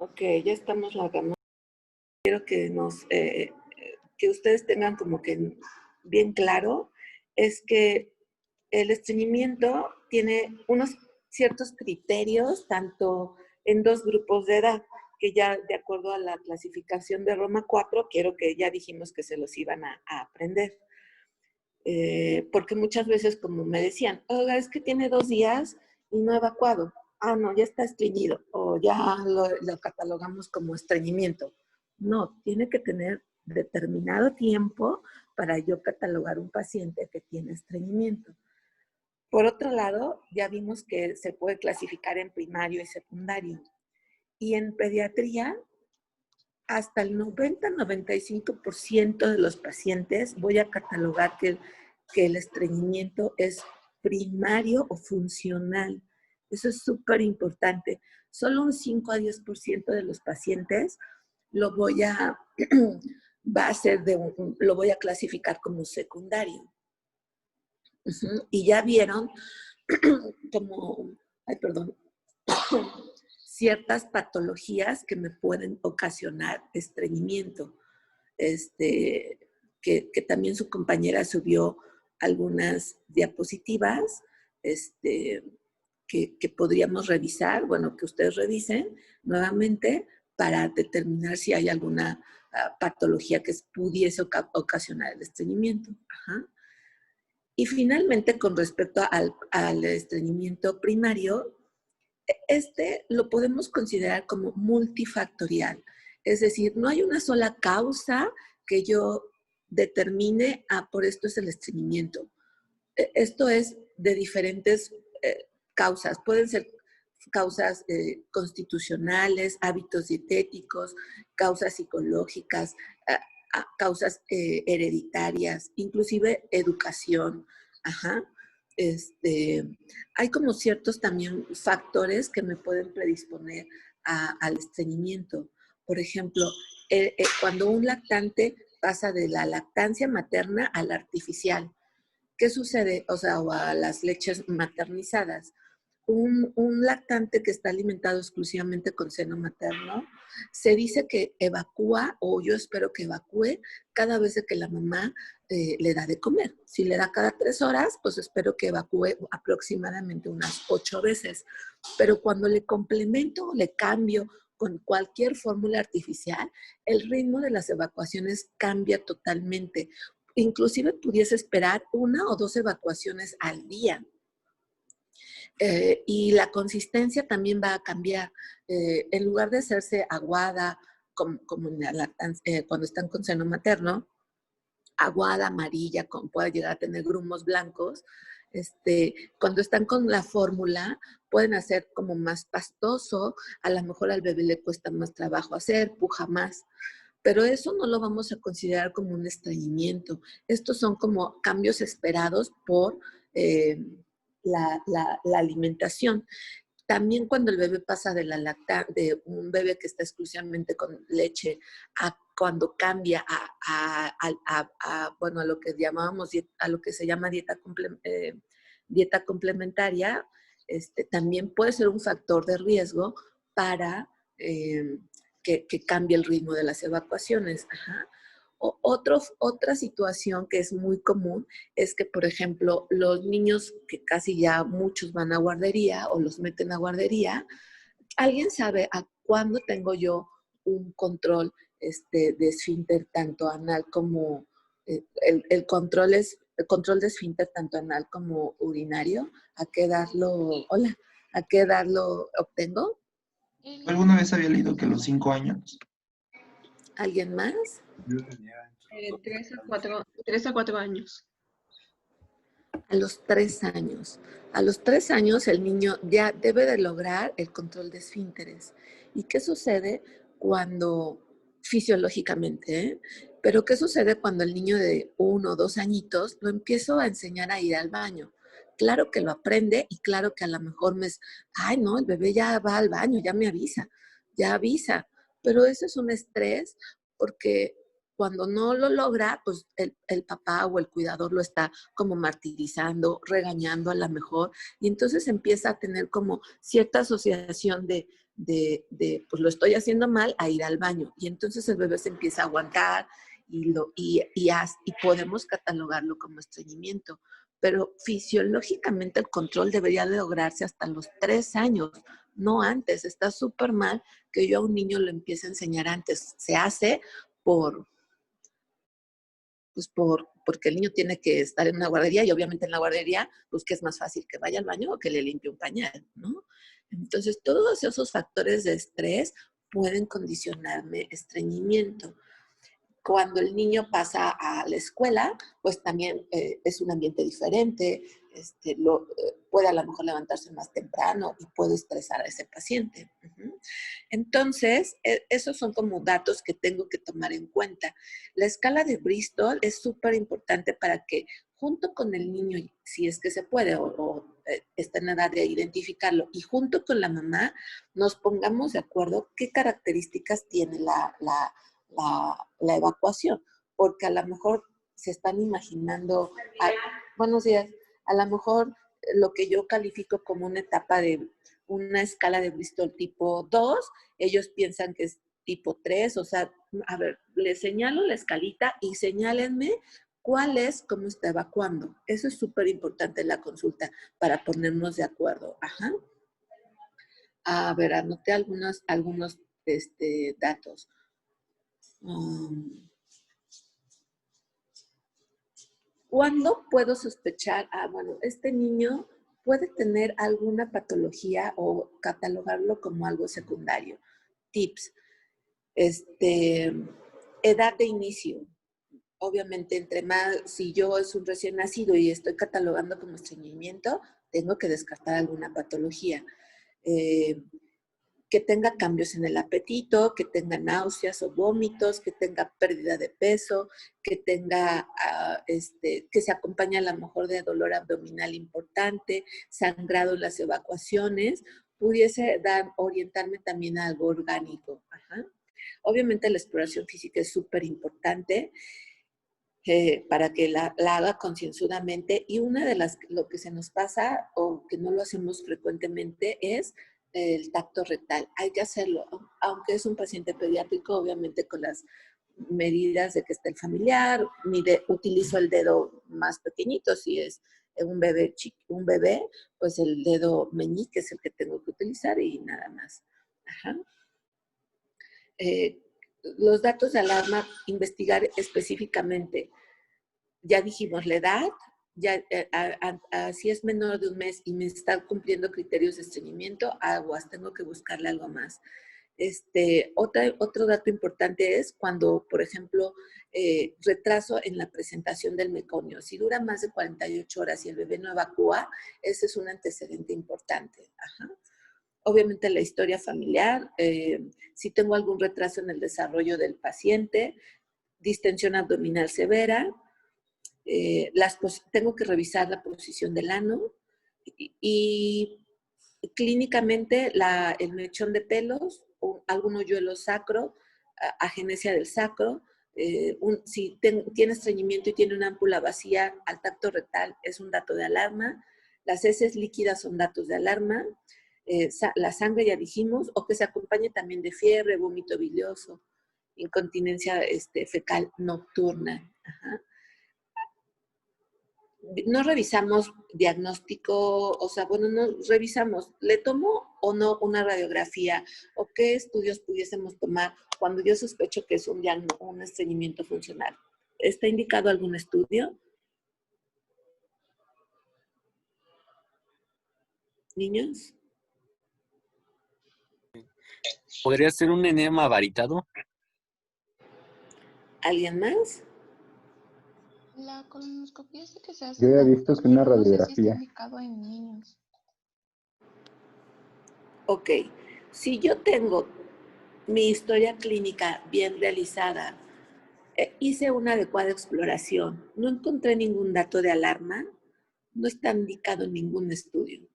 Ok, ya estamos la gama. Quiero que ustedes tengan como que bien claro, es que el estreñimiento tiene unos ciertos criterios, tanto en dos grupos de edad, que ya de acuerdo a la clasificación de Roma 4, quiero que ya dijimos que se los iban a aprender. Porque muchas veces, como me decían, oiga, es que tiene 2 días y no ha evacuado. Ah, no, ya está estreñido, o ya lo catalogamos como estreñimiento. No, tiene que tener determinado tiempo para yo catalogar un paciente que tiene estreñimiento. Por otro lado, ya vimos que se puede clasificar en primario y secundario. Y en pediatría, hasta el 90-95% de los pacientes voy a catalogar que el estreñimiento es primario o funcional. Eso es súper importante. Solo un 5 a 10% de los pacientes lo voy a, lo voy a clasificar como secundario. Y ya vieron como, ay, perdón, ciertas patologías que me pueden ocasionar estreñimiento. Que también su compañera subió algunas diapositivas que podríamos revisar, bueno, que ustedes revisen nuevamente para determinar si hay alguna patología que pudiese ocasionar el estreñimiento. Ajá. Y finalmente, con respecto al estreñimiento primario, lo podemos considerar como multifactorial. Es decir, no hay una sola causa que yo determine, por esto es el estreñimiento. Esto es de diferentes causas. Pueden ser causas constitucionales, hábitos dietéticos, causas psicológicas, causas hereditarias, inclusive educación. Ajá. Hay como ciertos también factores que me pueden predisponer al estreñimiento. Por ejemplo, cuando un lactante pasa de la lactancia materna a la artificial, ¿qué sucede? O sea, o a las leches maternizadas. Un lactante que está alimentado exclusivamente con seno materno, se dice que evacúa, o yo espero que evacúe, cada vez que la mamá le da de comer. Si le da cada 3 horas, pues espero que evacúe aproximadamente unas 8 veces. Pero cuando le complemento o le cambio con cualquier fórmula artificial, el ritmo de las evacuaciones cambia totalmente. Inclusive pudiese esperar 1 o 2 evacuaciones al día. Y la consistencia también va a cambiar. En lugar de hacerse aguada, como en la lactancia, cuando están con seno materno, aguada, amarilla, puede llegar a tener grumos blancos. Cuando están con la fórmula, pueden hacer como más pastoso, a lo mejor al bebé le cuesta más trabajo hacer, puja más. Pero eso no lo vamos a considerar como un estreñimiento. Estos son como cambios esperados por la alimentación. También cuando el bebé pasa de de un bebé que está exclusivamente con leche a cuando cambia bueno, a lo que llamábamos, a lo que se llama dieta complementaria, también puede ser un factor de riesgo para que cambie el ritmo de las evacuaciones. Ajá. Otra situación que es muy común es que, por ejemplo, los niños que casi ya muchos van a guardería o los meten a guardería, ¿alguien sabe a cuándo tengo yo un control de esfínter tanto anal como el control de esfínter tanto anal como urinario? ¿A qué edad a qué edad lo obtengo? ¿Alguna vez había leído que a los 5 años? ¿Alguien más? 3 a 4 años. A los 3 años. A los 3 años el niño ya debe de lograr el control de esfínteres. ¿Y qué sucede cuando, fisiológicamente, pero qué sucede cuando el niño de 1 o 2 añitos lo empiezo a enseñar a ir al baño? Claro que lo aprende y claro que a lo mejor ay no, el bebé ya va al baño, ya avisa. Pero eso es un estrés porque cuando no lo logra, pues el papá o el cuidador lo está como martirizando, regañando a lo mejor, y entonces empieza a tener como cierta asociación de pues lo estoy haciendo mal, a ir al baño. Y entonces el bebé se empieza a aguantar y podemos catalogarlo como estreñimiento. Pero fisiológicamente el control debería de lograrse hasta los 3 años, no antes. Está súper mal que yo a un niño lo empiece a enseñar antes. Se hace por, porque el niño tiene que estar en una guardería y obviamente en la guardería, pues que es más fácil que vaya al baño o que le limpie un pañal, ¿no? Entonces, todos esos factores de estrés pueden condicionarme estreñimiento. Cuando el niño pasa a la escuela, pues también es un ambiente diferente, puede a lo mejor levantarse más temprano y puede estresar a ese paciente. Entonces, esos son como datos que tengo que tomar en cuenta. La escala de Bristol es súper importante para que junto con el niño, si es que se puede, o está en edad de identificarlo, y junto con la mamá, nos pongamos de acuerdo qué características tiene la evacuación, porque a lo mejor se están imaginando, buenos días, a lo mejor lo que yo califico como una etapa de una escala de Bristol tipo 2, ellos piensan que es tipo 3, o sea, a ver, les señalo la escalita y señálenme cuál es, cómo está evacuando. Eso es súper importante en la consulta para ponernos de acuerdo. Ajá. A ver, anoté algunos datos. ¿Cuándo puedo sospechar? Bueno, este niño puede tener alguna patología o catalogarlo como algo secundario. Tips. Edad de inicio. Obviamente, entre más, si yo es un recién nacido y estoy catalogando como estreñimiento, tengo que descartar alguna patología. Que tenga cambios en el apetito, que tenga náuseas o vómitos, que tenga pérdida de peso, que tenga, que se acompañe a lo mejor de dolor abdominal importante, sangrado en las evacuaciones, pudiese orientarme también a algo orgánico. Ajá. Obviamente la exploración física es súper importante para que la haga concienzudamente. Y una de lo que se nos pasa o que no lo hacemos frecuentemente es el tacto rectal. Hay que hacerlo, aunque es un paciente pediátrico, obviamente con las medidas de que esté el familiar, utilizo el dedo más pequeñito, si es un bebé, pues el dedo meñique es el que tengo que utilizar y nada más. Ajá. Los datos de alarma, investigar específicamente. Ya dijimos la edad, ya, si es menor de un mes y me está cumpliendo criterios de estreñimiento, aguas, tengo que buscarle algo más. Otro dato importante es cuando, por ejemplo, retraso en la presentación del meconio. Si dura más de 48 horas y el bebé no evacúa, ese es un antecedente importante. Ajá. Obviamente la historia familiar, si tengo algún retraso en el desarrollo del paciente, distensión abdominal severa, tengo que revisar la posición del ano y clínicamente el mechón de pelos, o algún hoyuelo sacro, agenesia del sacro, si tiene estreñimiento y tiene una ámpula vacía al tacto rectal, es un dato de alarma. Las heces líquidas son datos de alarma. La sangre ya dijimos, o que se acompañe también de fiebre, vómito bilioso, incontinencia fecal nocturna. Ajá. No revisamos diagnóstico, o sea, bueno, no revisamos, ¿le tomo o no una radiografía? ¿O qué estudios pudiésemos tomar cuando yo sospecho que es un estreñimiento funcional? ¿Está indicado algún estudio? ¿Niños? ¿Podría ser un enema varitado? ¿Alguien más? La colonoscopia es que se hace Yo en había visto que una adultos, no sé si está radiografía. indicado en niños. Ok, si yo tengo mi historia clínica bien realizada, hice una adecuada exploración, no encontré ningún dato de alarma, no está indicado en ningún estudio.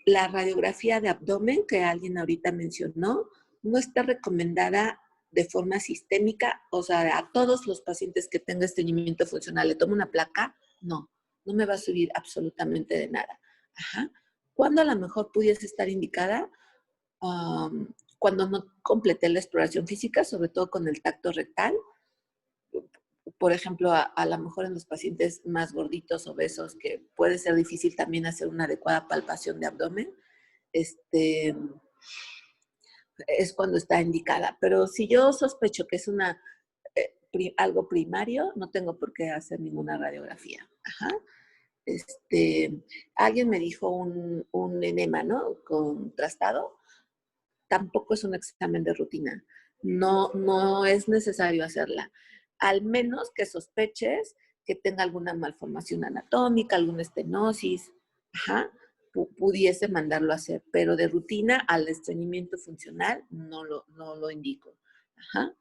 La radiografía de abdomen que alguien ahorita mencionó no está recomendada de forma sistémica, o sea, a todos los pacientes que tengan estreñimiento funcional, ¿le tomo una placa? No, no me va a subir absolutamente de nada. Ajá. ¿Cuándo a lo mejor pudiese estar indicada? Cuando no completé la exploración física, sobre todo con el tacto rectal, por ejemplo, a lo mejor en los pacientes más gorditos, obesos, que puede ser difícil también hacer una adecuada palpación de abdomen, es cuando está indicada. Pero si yo sospecho que es algo primario, no tengo por qué hacer ninguna radiografía. Ajá. Alguien me dijo un enema, ¿no? Contrastado. Tampoco es un examen de rutina. No es necesario hacerla. Al menos que sospeches que tenga alguna malformación anatómica, alguna estenosis, ajá, pudiese mandarlo a hacer. Pero de rutina al estreñimiento funcional no lo indico. Ajá.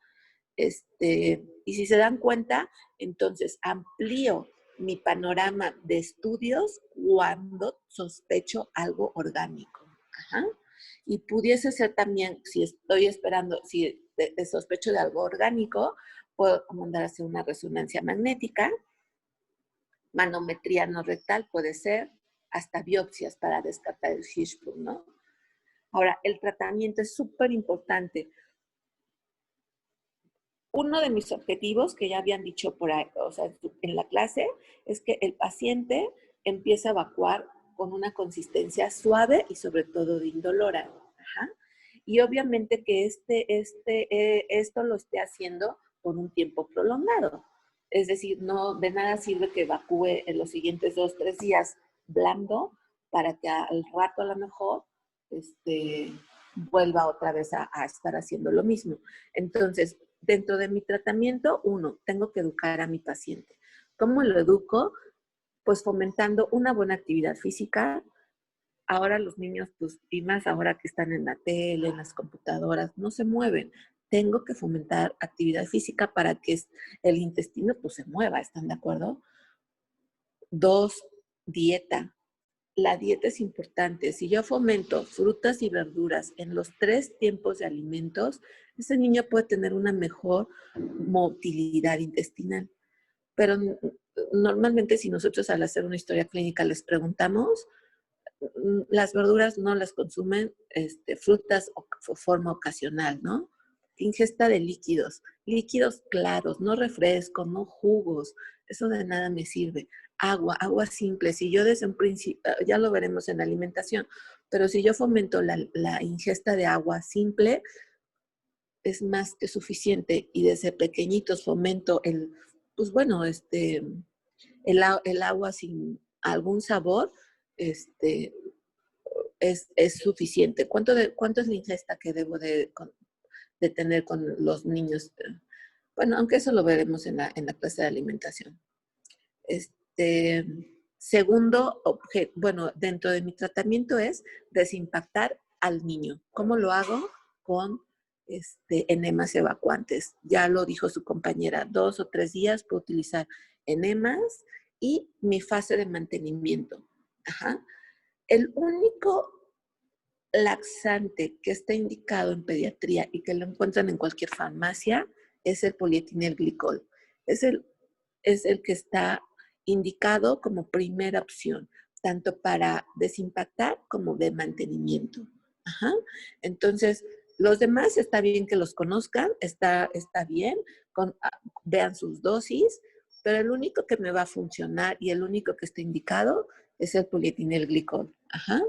Y si se dan cuenta, entonces amplío mi panorama de estudios cuando sospecho algo orgánico. Ajá. Y pudiese ser también, si estoy esperando, si sospecho de algo orgánico, puedo mandar a hacer una resonancia magnética, manometría no rectal puede ser, hasta biopsias para descartar el Hirschsprung, ¿no? Ahora, el tratamiento es súper importante. Uno de mis objetivos, que ya habían dicho por ahí, o sea, en la clase, es que el paciente empiece a evacuar con una consistencia suave y sobre todo de indolora. Ajá. Y obviamente que esto lo esté haciendo por un tiempo prolongado. Es decir, no de nada sirve que evacúe en los siguientes 2, 3 días blando para que al rato a lo mejor vuelva otra vez a estar haciendo lo mismo. Entonces, dentro de mi tratamiento, tengo que educar a mi paciente. ¿Cómo lo educo? Pues fomentando una buena actividad física. Ahora los niños, pues, y más ahora que están en la tele, en las computadoras, no se mueven. Tengo que fomentar actividad física para que el intestino, pues, se mueva. ¿Están de acuerdo? 2, dieta. La dieta es importante. Si yo fomento frutas y verduras en los 3 tiempos de alimentos, ese niño puede tener una mejor motilidad intestinal. Pero normalmente si nosotros al hacer una historia clínica les preguntamos, las verduras no las consumen, frutas o forma ocasional, ¿no? Ingesta de líquidos claros, no refrescos, no jugos, eso de nada me sirve. Agua simple. Si yo desde un principio, ya lo veremos en la alimentación, pero si yo fomento la ingesta de agua simple, es más que suficiente. Y desde pequeñitos fomento pues bueno, el agua sin algún sabor, es suficiente. ¿Cuánto es la ingesta que debo de tener con los niños? Bueno, aunque eso lo veremos en la clase de alimentación. Segundo objeto, bueno, dentro de mi tratamiento es desimpactar al niño. ¿Cómo lo hago? Con enemas evacuantes. Ya lo dijo su compañera, 2 o 3 días puedo utilizar enemas y mi fase de mantenimiento. Ajá. El único laxante que está indicado en pediatría y que lo encuentran en cualquier farmacia es el polietilenglicol. Es el que está indicado como primera opción, tanto para desimpactar como de mantenimiento. Ajá. Entonces, los demás está bien que los conozcan, está bien, vean sus dosis, pero el único que me va a funcionar y el único que está indicado es el polietilenglicol. Ajá.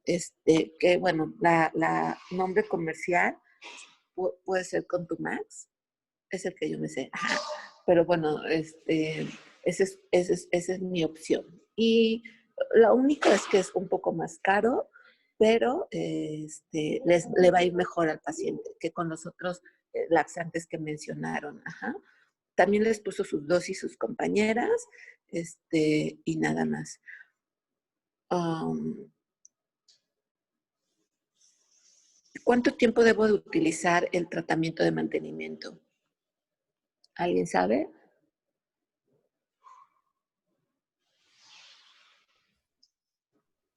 Que bueno, la nombre comercial puede ser Contumax, es el que yo me sé. Ajá. Pero bueno, esa es mi opción. Y lo único es que es un poco más caro, pero le va a ir mejor al paciente que con los otros laxantes que mencionaron. Ajá. También les puso sus dosis sus compañeras, y nada más. ¿Cuánto tiempo debo de utilizar el tratamiento de mantenimiento? ¿Alguien sabe?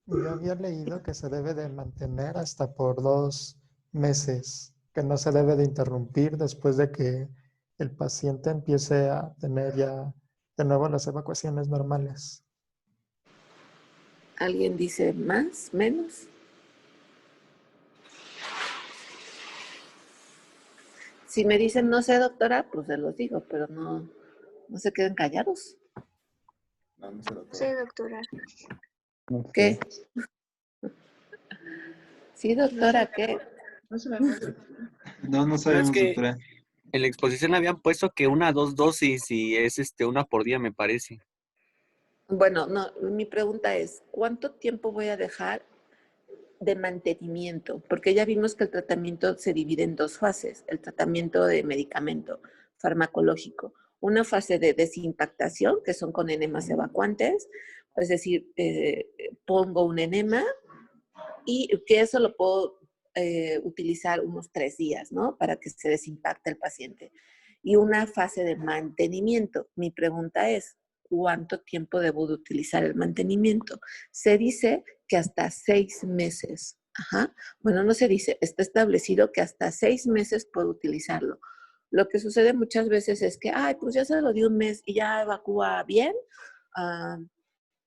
Yo había leído que se debe de mantener hasta por 2 meses, que no se debe de interrumpir después de que el paciente empiece a tener ya de nuevo las evacuaciones normales. ¿Alguien dice más, menos? Si me dicen no sé, doctora, pues se los digo, pero no se queden callados. No, no sé, doctora. Sí, doctora. No sé. ¿Qué? Sí, doctora, ¿qué? No sabemos. No, no Pero es sabemos, que doctora. en la exposición habían puesto que 1 a 2 dosis y es una por día, me parece. Bueno, no, mi pregunta es, ¿cuánto tiempo voy a dejar de mantenimiento? Porque ya vimos que el tratamiento se divide en 2 fases, el tratamiento de medicamento farmacológico. Una fase de desimpactación, que son con enemas evacuantes, es decir, pongo un enema y que eso lo puedo utilizar unos 3 días, ¿no? Para que se desimpacte el paciente. Y una fase de mantenimiento. Mi pregunta es, ¿cuánto tiempo debo de utilizar el mantenimiento? Se dice que hasta 6 meses. Ajá. Bueno, no se dice, está establecido que hasta 6 meses puedo utilizarlo. Lo que sucede muchas veces es que, ay, pues ya se lo di un mes y ya evacúa bien,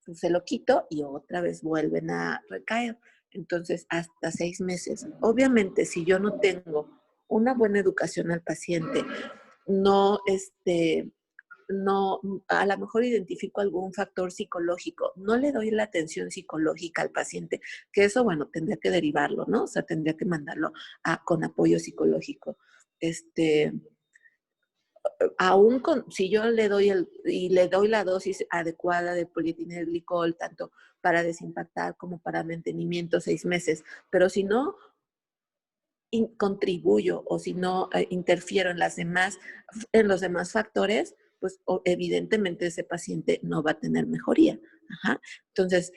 pues se lo quito y otra vez vuelven a recaer. Entonces, hasta 6 meses. Obviamente, si yo no tengo una buena educación al paciente, no, no, a lo mejor identifico algún factor psicológico, no le doy la atención psicológica al paciente, que eso, bueno, tendría que derivarlo, ¿no? O sea, tendría que mandarlo con apoyo psicológico. Aún si yo le doy la dosis adecuada de polietilenglicol, tanto para desimpactar como para mantenimiento 6 meses, pero si no contribuyo o si no interfiero en los demás factores, pues evidentemente ese paciente no va a tener mejoría. Ajá. Entonces,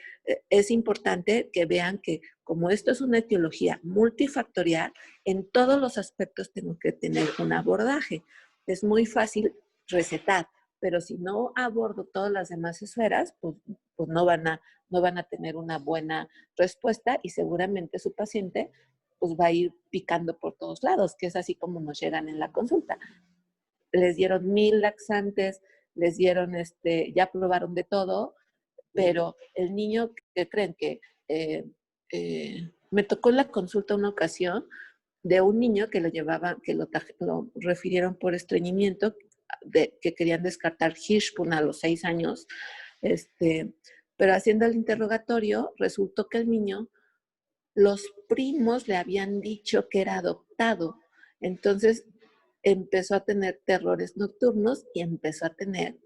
es importante que vean que como esto es una etiología multifactorial, en todos los aspectos tengo que tener un abordaje. Es muy fácil recetar, pero si no abordo todas las demás esferas, pues no van a tener una buena respuesta y seguramente su paciente pues va a ir picando por todos lados, que es así como nos llegan en la consulta. Les dieron 1000 laxantes, les dieron, ya probaron de todo, pero el niño, ¿qué creen? Que me tocó en la consulta una ocasión de un niño que lo llevaba, que lo refirieron por estreñimiento, que querían descartar Hirschsprung a los 6 años, pero haciendo el interrogatorio, resultó que el niño, los primos le habían dicho que era adoptado. Entonces empezó a tener terrores nocturnos y empezó a tener,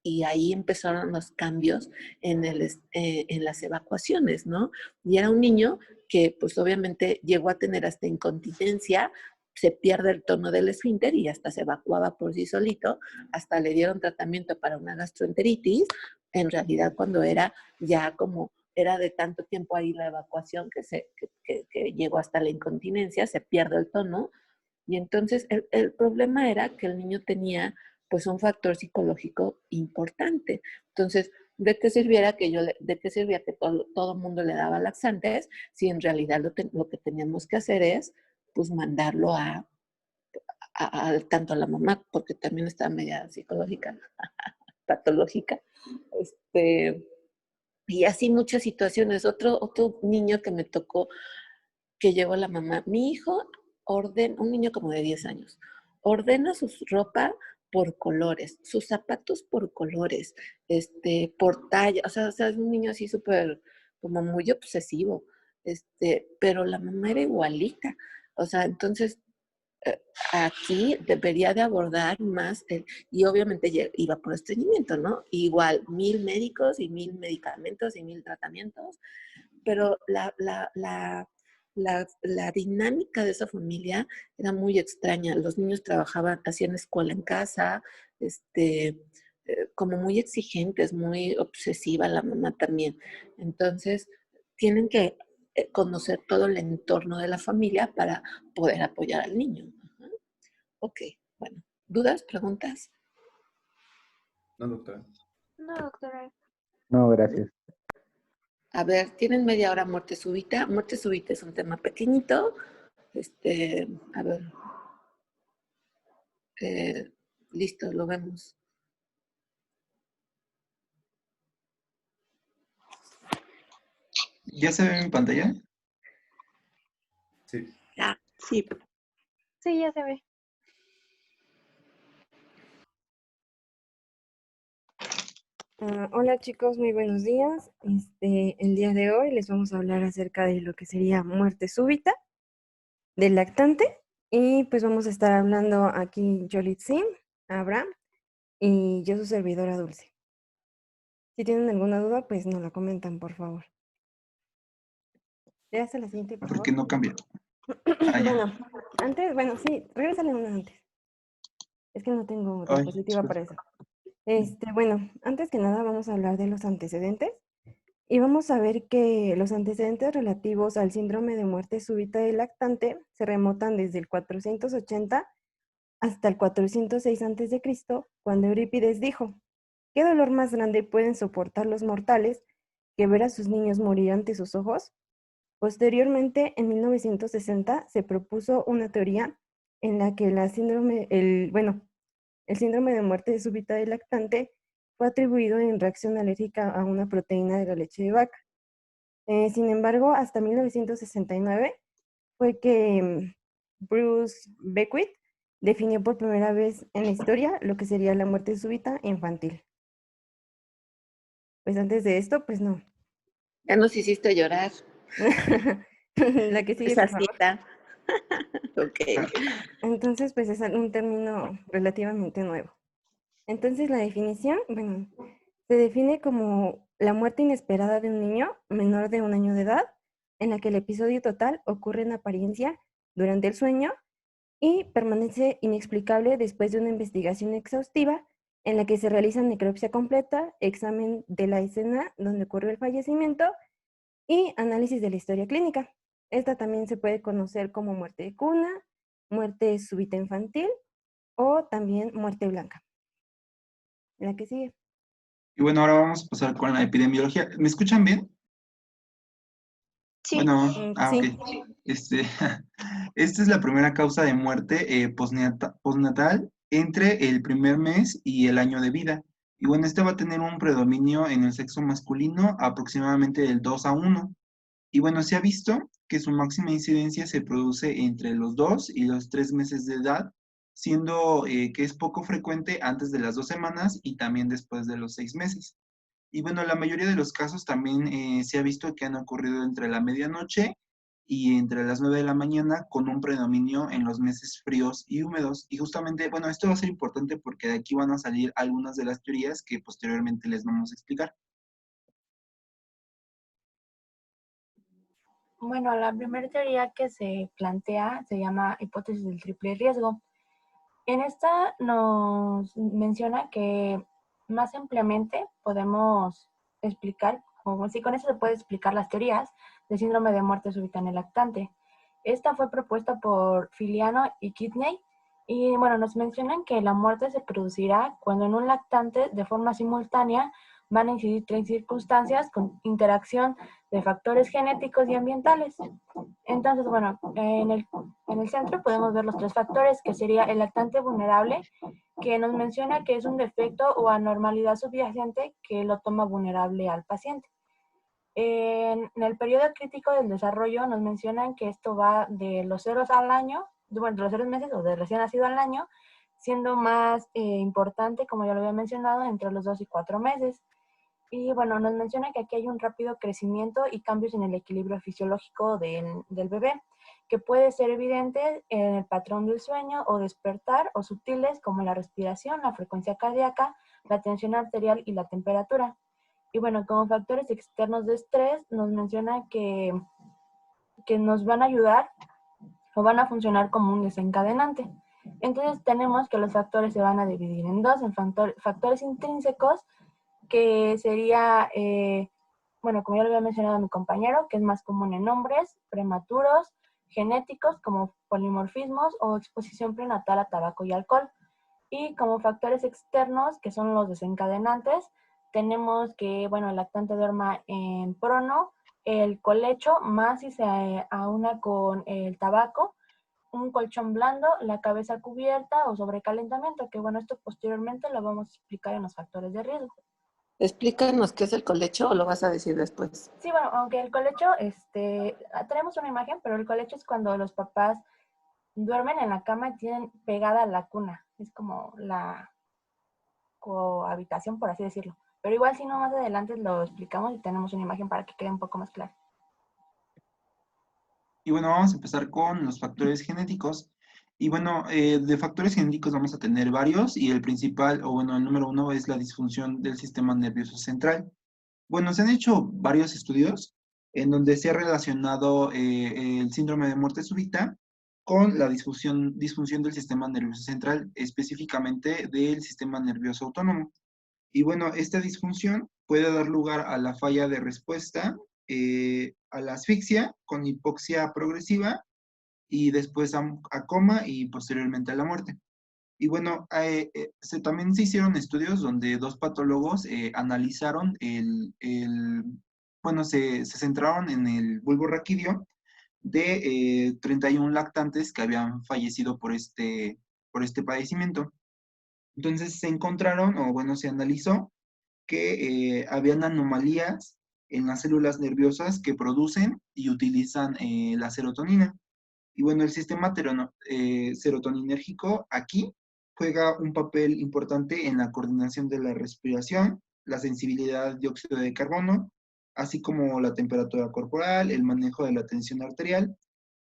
y ahí empezaron los cambios en las evacuaciones, ¿no? Y era un niño que pues obviamente llegó a tener hasta incontinencia, se pierde el tono del esfínter y hasta se evacuaba por sí solito, hasta le dieron tratamiento para una gastroenteritis, en realidad cuando era ya como era de tanto tiempo ahí la evacuación que llegó hasta la incontinencia, se pierde el tono, y entonces el problema era que el niño tenía pues un factor psicológico importante. Entonces, ¿de qué sirvía que todo el mundo le daba laxantes si en realidad lo que teníamos que hacer es pues mandarlo tanto a la mamá, porque también está media psicológica, patológica, y así muchas situaciones. Otro niño que me tocó, que llevó la mamá, mi hijo un niño como de 10 años, ordena su ropa por colores, sus zapatos por colores, por talla, o sea, es un niño así súper, como muy obsesivo, pero la mamá era igualita, o sea, entonces aquí debería de abordar más, y obviamente iba por estreñimiento, ¿no? Igual 1000 médicos y 1000 medicamentos y 1000 tratamientos, pero la dinámica de esa familia era muy extraña. Los niños trabajaban, hacían escuela en casa, como muy exigentes, muy obsesiva la mamá también. Entonces, tienen que conocer todo el entorno de la familia para poder apoyar al niño. Ajá. Ok, bueno. ¿Dudas, preguntas? No, doctora. No, doctora. No, gracias. A ver, tienen media hora muerte súbita. Muerte súbita es un tema pequeñito. A ver. Listo, lo vemos. ¿Ya se ve en pantalla? Sí. Ya, sí. Sí, ya se ve. Hola chicos, muy buenos días. El día de hoy les vamos a hablar acerca de lo que sería muerte súbita del lactante y pues vamos a estar hablando aquí Yolitzin, Abraham y yo su servidora Dulce. Si tienen alguna duda, pues nos la comentan, por favor. Ya hasta la siguiente, por ¿Por favor. qué no cambia? Ah, ya. Bueno, sí, regrésale una antes. Es que no tengo Ay, diapositiva disculpa. para eso. Bueno, antes que nada vamos a hablar de los antecedentes. Y vamos a ver que los antecedentes relativos al síndrome de muerte súbita del lactante se remontan desde el 480 hasta el 406 a.C., cuando Eurípides dijo: ¿qué dolor más grande pueden soportar los mortales que ver a sus niños morir ante sus ojos? Posteriormente, en 1960, se propuso una teoría en la que el síndrome de muerte súbita del lactante fue atribuido en reacción alérgica a una proteína de la leche de vaca. Sin embargo, hasta 1969 fue que Bruce Beckwith definió por primera vez en la historia lo que sería la muerte súbita infantil. Pues antes de esto, pues no. Ya nos hiciste llorar. La que sigue, Esa por favor. cita. Ok. Entonces, pues es un término relativamente nuevo. Entonces, la definición, bueno, se define como la muerte inesperada de un niño menor de 1 año de edad, en la que el episodio total ocurre en apariencia durante el sueño y permanece inexplicable después de una investigación exhaustiva en la que se realiza necropsia completa, examen de la escena donde ocurrió el fallecimiento y análisis de la historia clínica. Esta también se puede conocer como muerte de cuna, muerte súbita infantil o también muerte blanca. La que sigue. Y bueno, ahora vamos a pasar con la epidemiología. ¿Me escuchan bien? Sí. Bueno, ok. Sí. Este, esta es la primera causa de muerte postnatal entre el primer mes y el año de vida. Y bueno, este va a tener un predominio en el sexo masculino aproximadamente del 2-1. Y bueno, se ha visto que su máxima incidencia se produce entre los 2 y los 3 meses de edad, siendo que es poco frecuente antes de las 2 semanas y también después de los 6 meses. Y bueno, la mayoría de los casos también se ha visto que han ocurrido entre la medianoche y entre las 9 de la mañana con un predominio en los meses fríos y húmedos. Y justamente, bueno, esto va a ser importante porque de aquí van a salir algunas de las teorías que posteriormente les vamos a explicar. Bueno, la primera teoría que se plantea se llama hipótesis del triple riesgo. En esta nos menciona que más ampliamente podemos explicar, o si con eso se puede explicar las teorías del síndrome de muerte súbita en el lactante. Esta fue propuesta por Filiano y Kidney y bueno, nos mencionan que la muerte se producirá cuando en un lactante de forma simultánea van a incidir 3 circunstancias con interacción de factores genéticos y ambientales. Entonces, bueno, en el centro podemos ver los 3 factores, que sería el lactante vulnerable, que nos menciona que es un defecto o anormalidad subyacente que lo toma vulnerable al paciente. En el periodo crítico del desarrollo nos mencionan que esto va de los 0 al año, bueno, de los 0 meses o de recién nacido al año, siendo más importante, como ya lo había mencionado, entre los 2 y 4 meses. Y bueno, nos menciona que aquí hay un rápido crecimiento y cambios en el equilibrio fisiológico del bebé, que puede ser evidente en el patrón del sueño o despertar, o sutiles como la respiración, la frecuencia cardíaca, la tensión arterial y la temperatura. Y bueno, como factores externos de estrés, nos menciona que nos van a ayudar o van a funcionar como un desencadenante. Entonces tenemos que los factores se van a dividir en dos, en factores intrínsecos, que sería, bueno, como ya lo había mencionado mi compañero, que es más común en hombres, prematuros, genéticos como polimorfismos o exposición prenatal a tabaco y alcohol. Y como factores externos, que son los desencadenantes, tenemos que, bueno, el lactante duerma en prono, el colecho, más si se aúna con el tabaco, un colchón blando, la cabeza cubierta o sobrecalentamiento, que bueno, esto posteriormente lo vamos a explicar en los factores de riesgo. Explícanos qué es el colecho o lo vas a decir después. Sí, bueno, aunque el colecho, tenemos una imagen, pero el colecho es cuando los papás duermen en la cama y tienen pegada la cuna. Es como la cohabitación, por así decirlo. Pero igual si no, más adelante lo explicamos y tenemos una imagen para que quede un poco más claro. Y bueno, vamos a empezar con los factores genéticos. Y bueno, de factores genéticos vamos a tener varios y el principal, o bueno, el número uno es la disfunción del sistema nervioso central. Bueno, se han hecho varios estudios en donde se ha relacionado el síndrome de muerte súbita con la disfunción del sistema nervioso central, específicamente del sistema nervioso autónomo. Y bueno, esta disfunción puede dar lugar a la falla de respuesta, a la asfixia con hipoxia progresiva y después a coma y posteriormente a la muerte. Y bueno, también se hicieron estudios donde dos patólogos analizaron bueno, se centraron en el bulbo raquídeo de 31 lactantes que habían fallecido por este padecimiento. Entonces se encontraron, o bueno, se analizó que habían anomalías en las células nerviosas que producen y utilizan la serotonina. Y bueno, el sistema serotoninérgico aquí juega un papel importante en la coordinación de la respiración, la sensibilidad al dióxido de carbono, así como la temperatura corporal, el manejo de la tensión arterial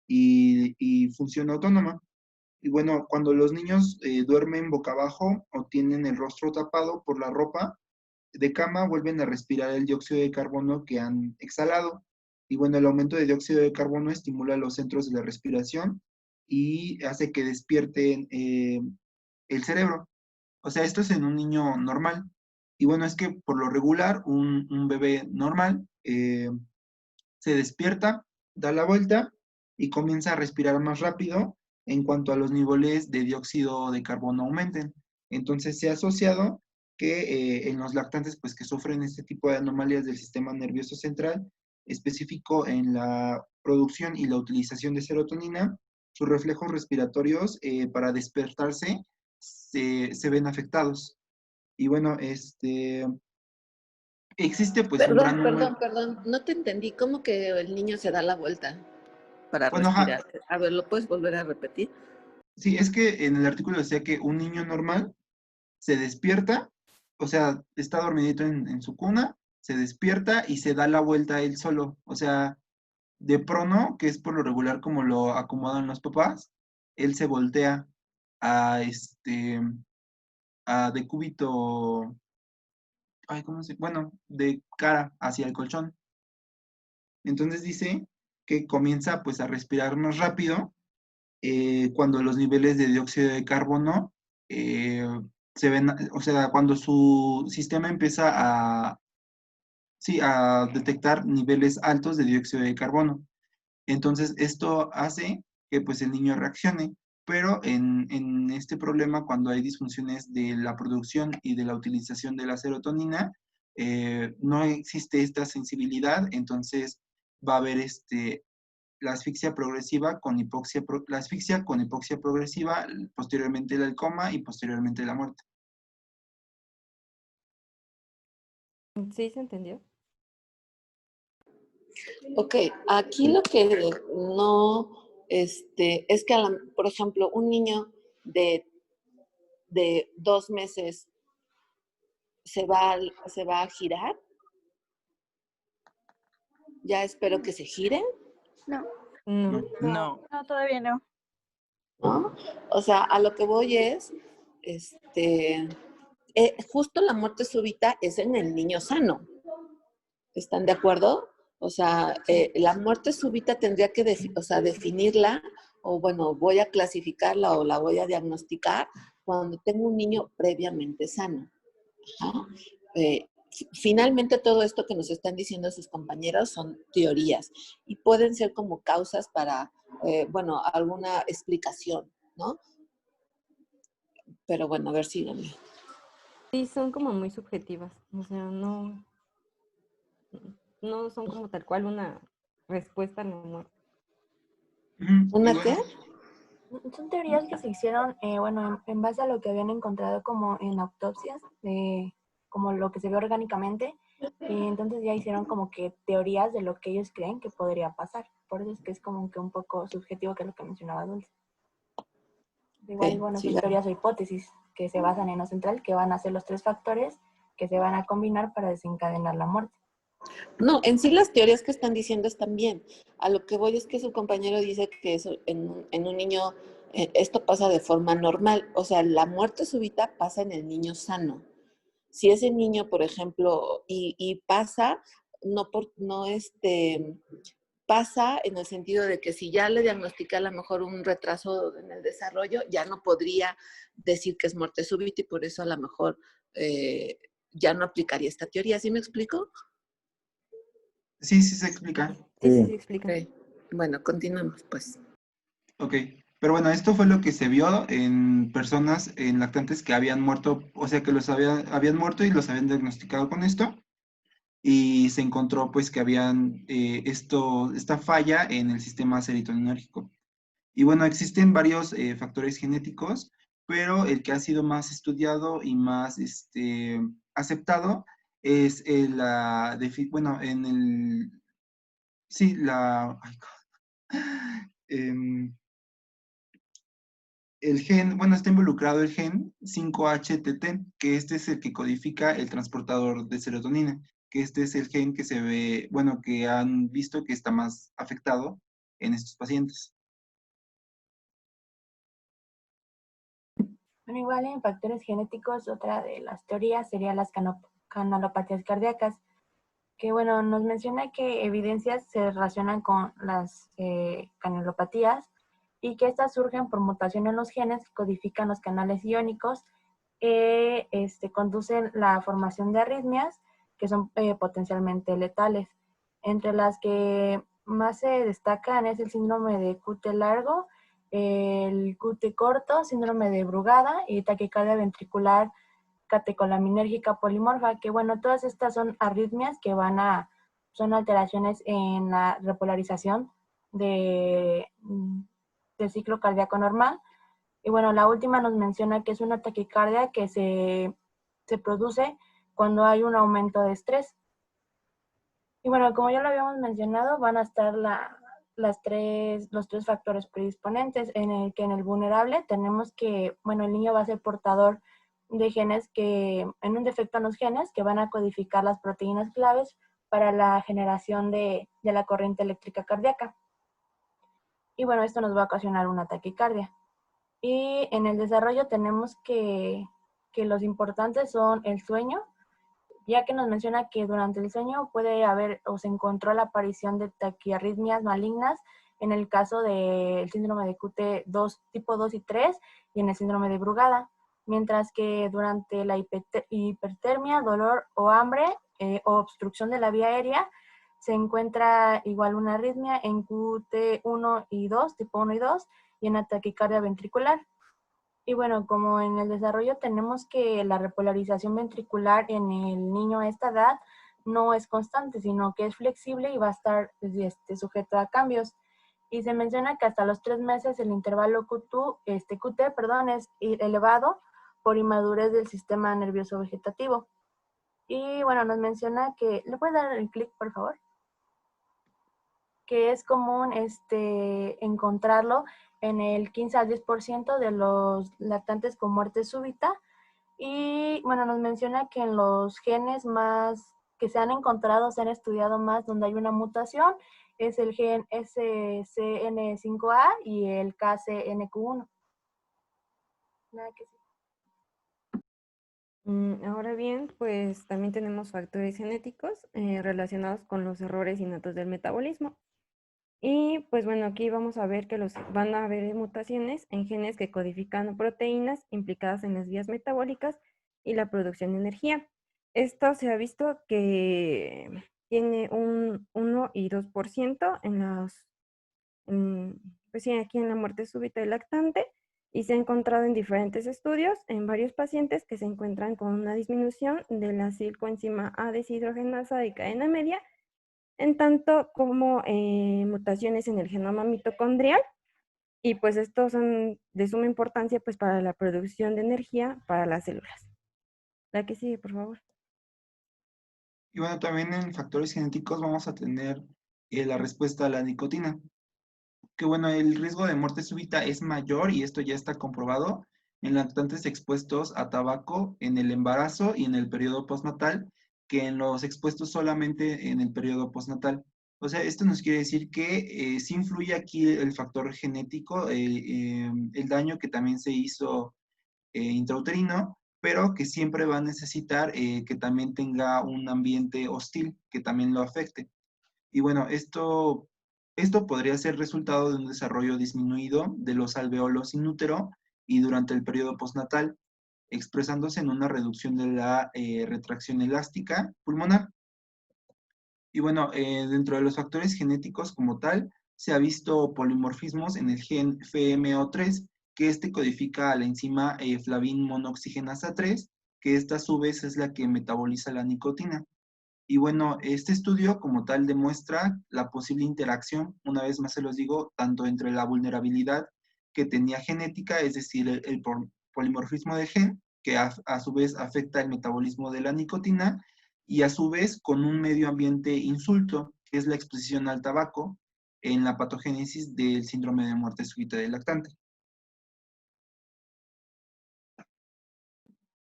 y función autónoma. Y bueno, cuando los niños duermen boca abajo o tienen el rostro tapado por la ropa de cama, vuelven a respirar el dióxido de carbono que han exhalado. Y bueno, el aumento de dióxido de carbono estimula los centros de la respiración y hace que despierten el cerebro. O sea, esto es en un niño normal. Y bueno, es que por lo regular, un bebé normal se despierta, da la vuelta y comienza a respirar más rápido en cuanto a los niveles de dióxido de carbono aumenten. Entonces se ha asociado que en los lactantes pues, que sufren este tipo de anomalías del sistema nervioso central, específico en la producción y la utilización de serotonina, sus reflejos respiratorios para despertarse se ven afectados. Y bueno, existe pues un gran número... Perdón, no te entendí. ¿Cómo que el niño se da la vuelta para Bueno, ajá, respirar? A ver, ¿lo puedes volver a repetir? sí, es que en el artículo decía que un niño normal se despierta, o sea, está dormidito en su cuna, se despierta y se da la vuelta él solo. O sea, de prono, que es por lo regular como lo acomodan los papás, él se voltea a a decúbito, ay, ¿cómo se? Bueno, de cara hacia el colchón. Entonces dice que comienza pues a respirar más rápido cuando los niveles de dióxido de carbono eh, se ven, o sea, cuando su sistema empieza sí, a detectar niveles altos de dióxido de carbono. Entonces, esto hace que pues el niño reaccione, pero en este problema, cuando hay disfunciones de la producción y de la utilización de la serotonina, no existe esta sensibilidad, entonces va a haber la asfixia progresiva con la asfixia con hipoxia progresiva, posteriormente el coma y posteriormente la muerte. ¿Sí se entendió? Ok, aquí lo que no, es que, por ejemplo, un niño de, de 2 meses se va a girar. Ya espero que se giren, No, No. No. no, todavía no. ¿no? O sea, a lo que voy es, justo la muerte súbita es en el niño sano. ¿Están de acuerdo? O sea, la muerte súbita tendría que definirla, o bueno, voy a clasificarla o la voy a diagnosticar cuando tengo un niño previamente sano. Ajá. Finalmente todo esto que nos están diciendo sus compañeros son teorías y pueden ser como causas para, bueno, alguna explicación, ¿no? Pero bueno, a ver, síganme. Sí, son como muy subjetivas. O sea, no son como tal cual una respuesta a la muerte. ¿Una Y qué? bueno, Son teorías que se hicieron, bueno, en base a lo que habían encontrado como en autopsias, como lo que se ve orgánicamente. Entonces ya hicieron como que teorías de lo que ellos creen que podría pasar. Por eso es que es como que un poco subjetivo, que es lo que mencionaba Dulce. Igual, bueno, son Sigan. teorías o hipótesis que se basan en lo central, que van a ser los tres factores que se van a combinar para desencadenar la muerte. No, en sí las teorías que están diciendo están bien. A lo que voy es que su compañero dice que eso en un niño, esto pasa de forma normal. O sea, la muerte súbita pasa en el niño sano. Si ese niño, por ejemplo, y pasa, pasa en el sentido de que si ya le diagnostica a lo mejor un retraso en el desarrollo, ya no podría decir que es muerte súbita y por eso a lo mejor ya no aplicaría esta teoría. ¿Sí me explico? Sí, sí se explica. Sí, explica. Ok. Bueno, continuamos pues. Ok, pero bueno, esto fue lo que se vio en personas, en lactantes que habían muerto, o sea que habían muerto y los habían diagnosticado con esto, y se encontró pues que habían esta falla en el sistema serotoninérgico. Y bueno, existen varios factores genéticos, pero el que ha sido más estudiado y más aceptado es bueno, sí, em, el gen, bueno, está involucrado el gen 5-HTT, que este es el que codifica el transportador de serotonina, que este es el gen que se ve, bueno, que han visto que está más afectado en estos pacientes. Bueno, igual en factores genéticos, otra de las teorías sería las canalopatías cardíacas, que bueno, nos menciona que evidencias se relacionan con las canalopatías y que estas surgen por mutación en los genes que codifican los canales iónicos que conducen la formación de arritmias que son potencialmente letales. Entre las que más se destacan es el síndrome de QT largo, el QT corto, síndrome de Brugada y taquicardia ventricular catecolaminérgica polimorfa, que bueno, todas estas son arritmias que son alteraciones en la repolarización del ciclo cardíaco normal. Y bueno, la última nos menciona que es una taquicardia que se produce cuando hay un aumento de estrés. Y bueno, como ya lo habíamos mencionado, van a estar los tres factores predisponentes, en el que en el vulnerable tenemos que, bueno, el niño va a ser portador de genes en un defecto en los genes que van a codificar las proteínas claves para la generación de la corriente eléctrica cardíaca. Y bueno, esto nos va a ocasionar una taquicardia. Y en el desarrollo tenemos que los importantes son el sueño, ya que nos menciona que durante el sueño puede haber o se encontró la aparición de taquiarritmias malignas en el caso del síndrome de QT tipo 2 y 3 y en el síndrome de Brugada, mientras que durante la hipertermia, dolor o hambre o obstrucción de la vía aérea se encuentra igual una arritmia en QT1 y 2, tipo 1 y 2, y en la taquicardia ventricular. Y bueno, como en el desarrollo tenemos que la repolarización ventricular en el niño a esta edad no es constante, sino que es flexible y va a estar sujeto a cambios. Y se menciona que hasta los 3 meses el intervalo QT, es elevado por inmadurez del sistema nervioso vegetativo. Y bueno, nos menciona que, ¿le puedes dar el clic, por favor? Que es común encontrarlo en el 15 al 10% de los lactantes con muerte súbita. Y bueno, nos menciona que en los genes más que se han encontrado, se han estudiado más donde hay una mutación, es el gen SCN5A y el KCNQ1. Nada que sí. Ahora bien, pues también tenemos factores genéticos relacionados con los errores innatos del metabolismo. Y pues bueno, aquí vamos a ver que van a haber mutaciones en genes que codifican proteínas implicadas en las vías metabólicas y la producción de energía. Esto se ha visto que tiene un 1 y 2% pues sí, aquí en la muerte súbita del lactante, y se ha encontrado en diferentes estudios en varios pacientes que se encuentran con una disminución de la coenzima A deshidrogenasa de cadena media, en tanto como mutaciones en el genoma mitocondrial, y pues estos son de suma importancia pues para la producción de energía para las células. La que sigue, por favor. Y bueno, también en factores genéticos vamos a tener la respuesta a la nicotina, que bueno, el riesgo de muerte súbita es mayor y esto ya está comprobado en lactantes expuestos a tabaco en el embarazo y en el periodo postnatal que en los expuestos solamente en el periodo postnatal. O sea, esto nos quiere decir que sí influye aquí el factor genético, el daño que también se hizo intrauterino, pero que siempre va a necesitar que también tenga un ambiente hostil que también lo afecte. Y bueno, esto podría ser resultado de un desarrollo disminuido de los alveolos in útero y durante el periodo postnatal, expresándose en una reducción de la retracción elástica pulmonar. Y bueno, dentro de los factores genéticos como tal, se ha visto polimorfismos en el gen FMO3, que este codifica la enzima flavin monoxigenasa 3, que esta a su vez es la que metaboliza la nicotina. Y bueno, este estudio como tal demuestra la posible interacción, una vez más se los digo, tanto entre la vulnerabilidad que tenía genética, es decir, el polimorfismo de gen, que a su vez afecta el metabolismo de la nicotina, y a su vez con un medio ambiente insulto, que es la exposición al tabaco, en la patogénesis del síndrome de muerte súbita del lactante.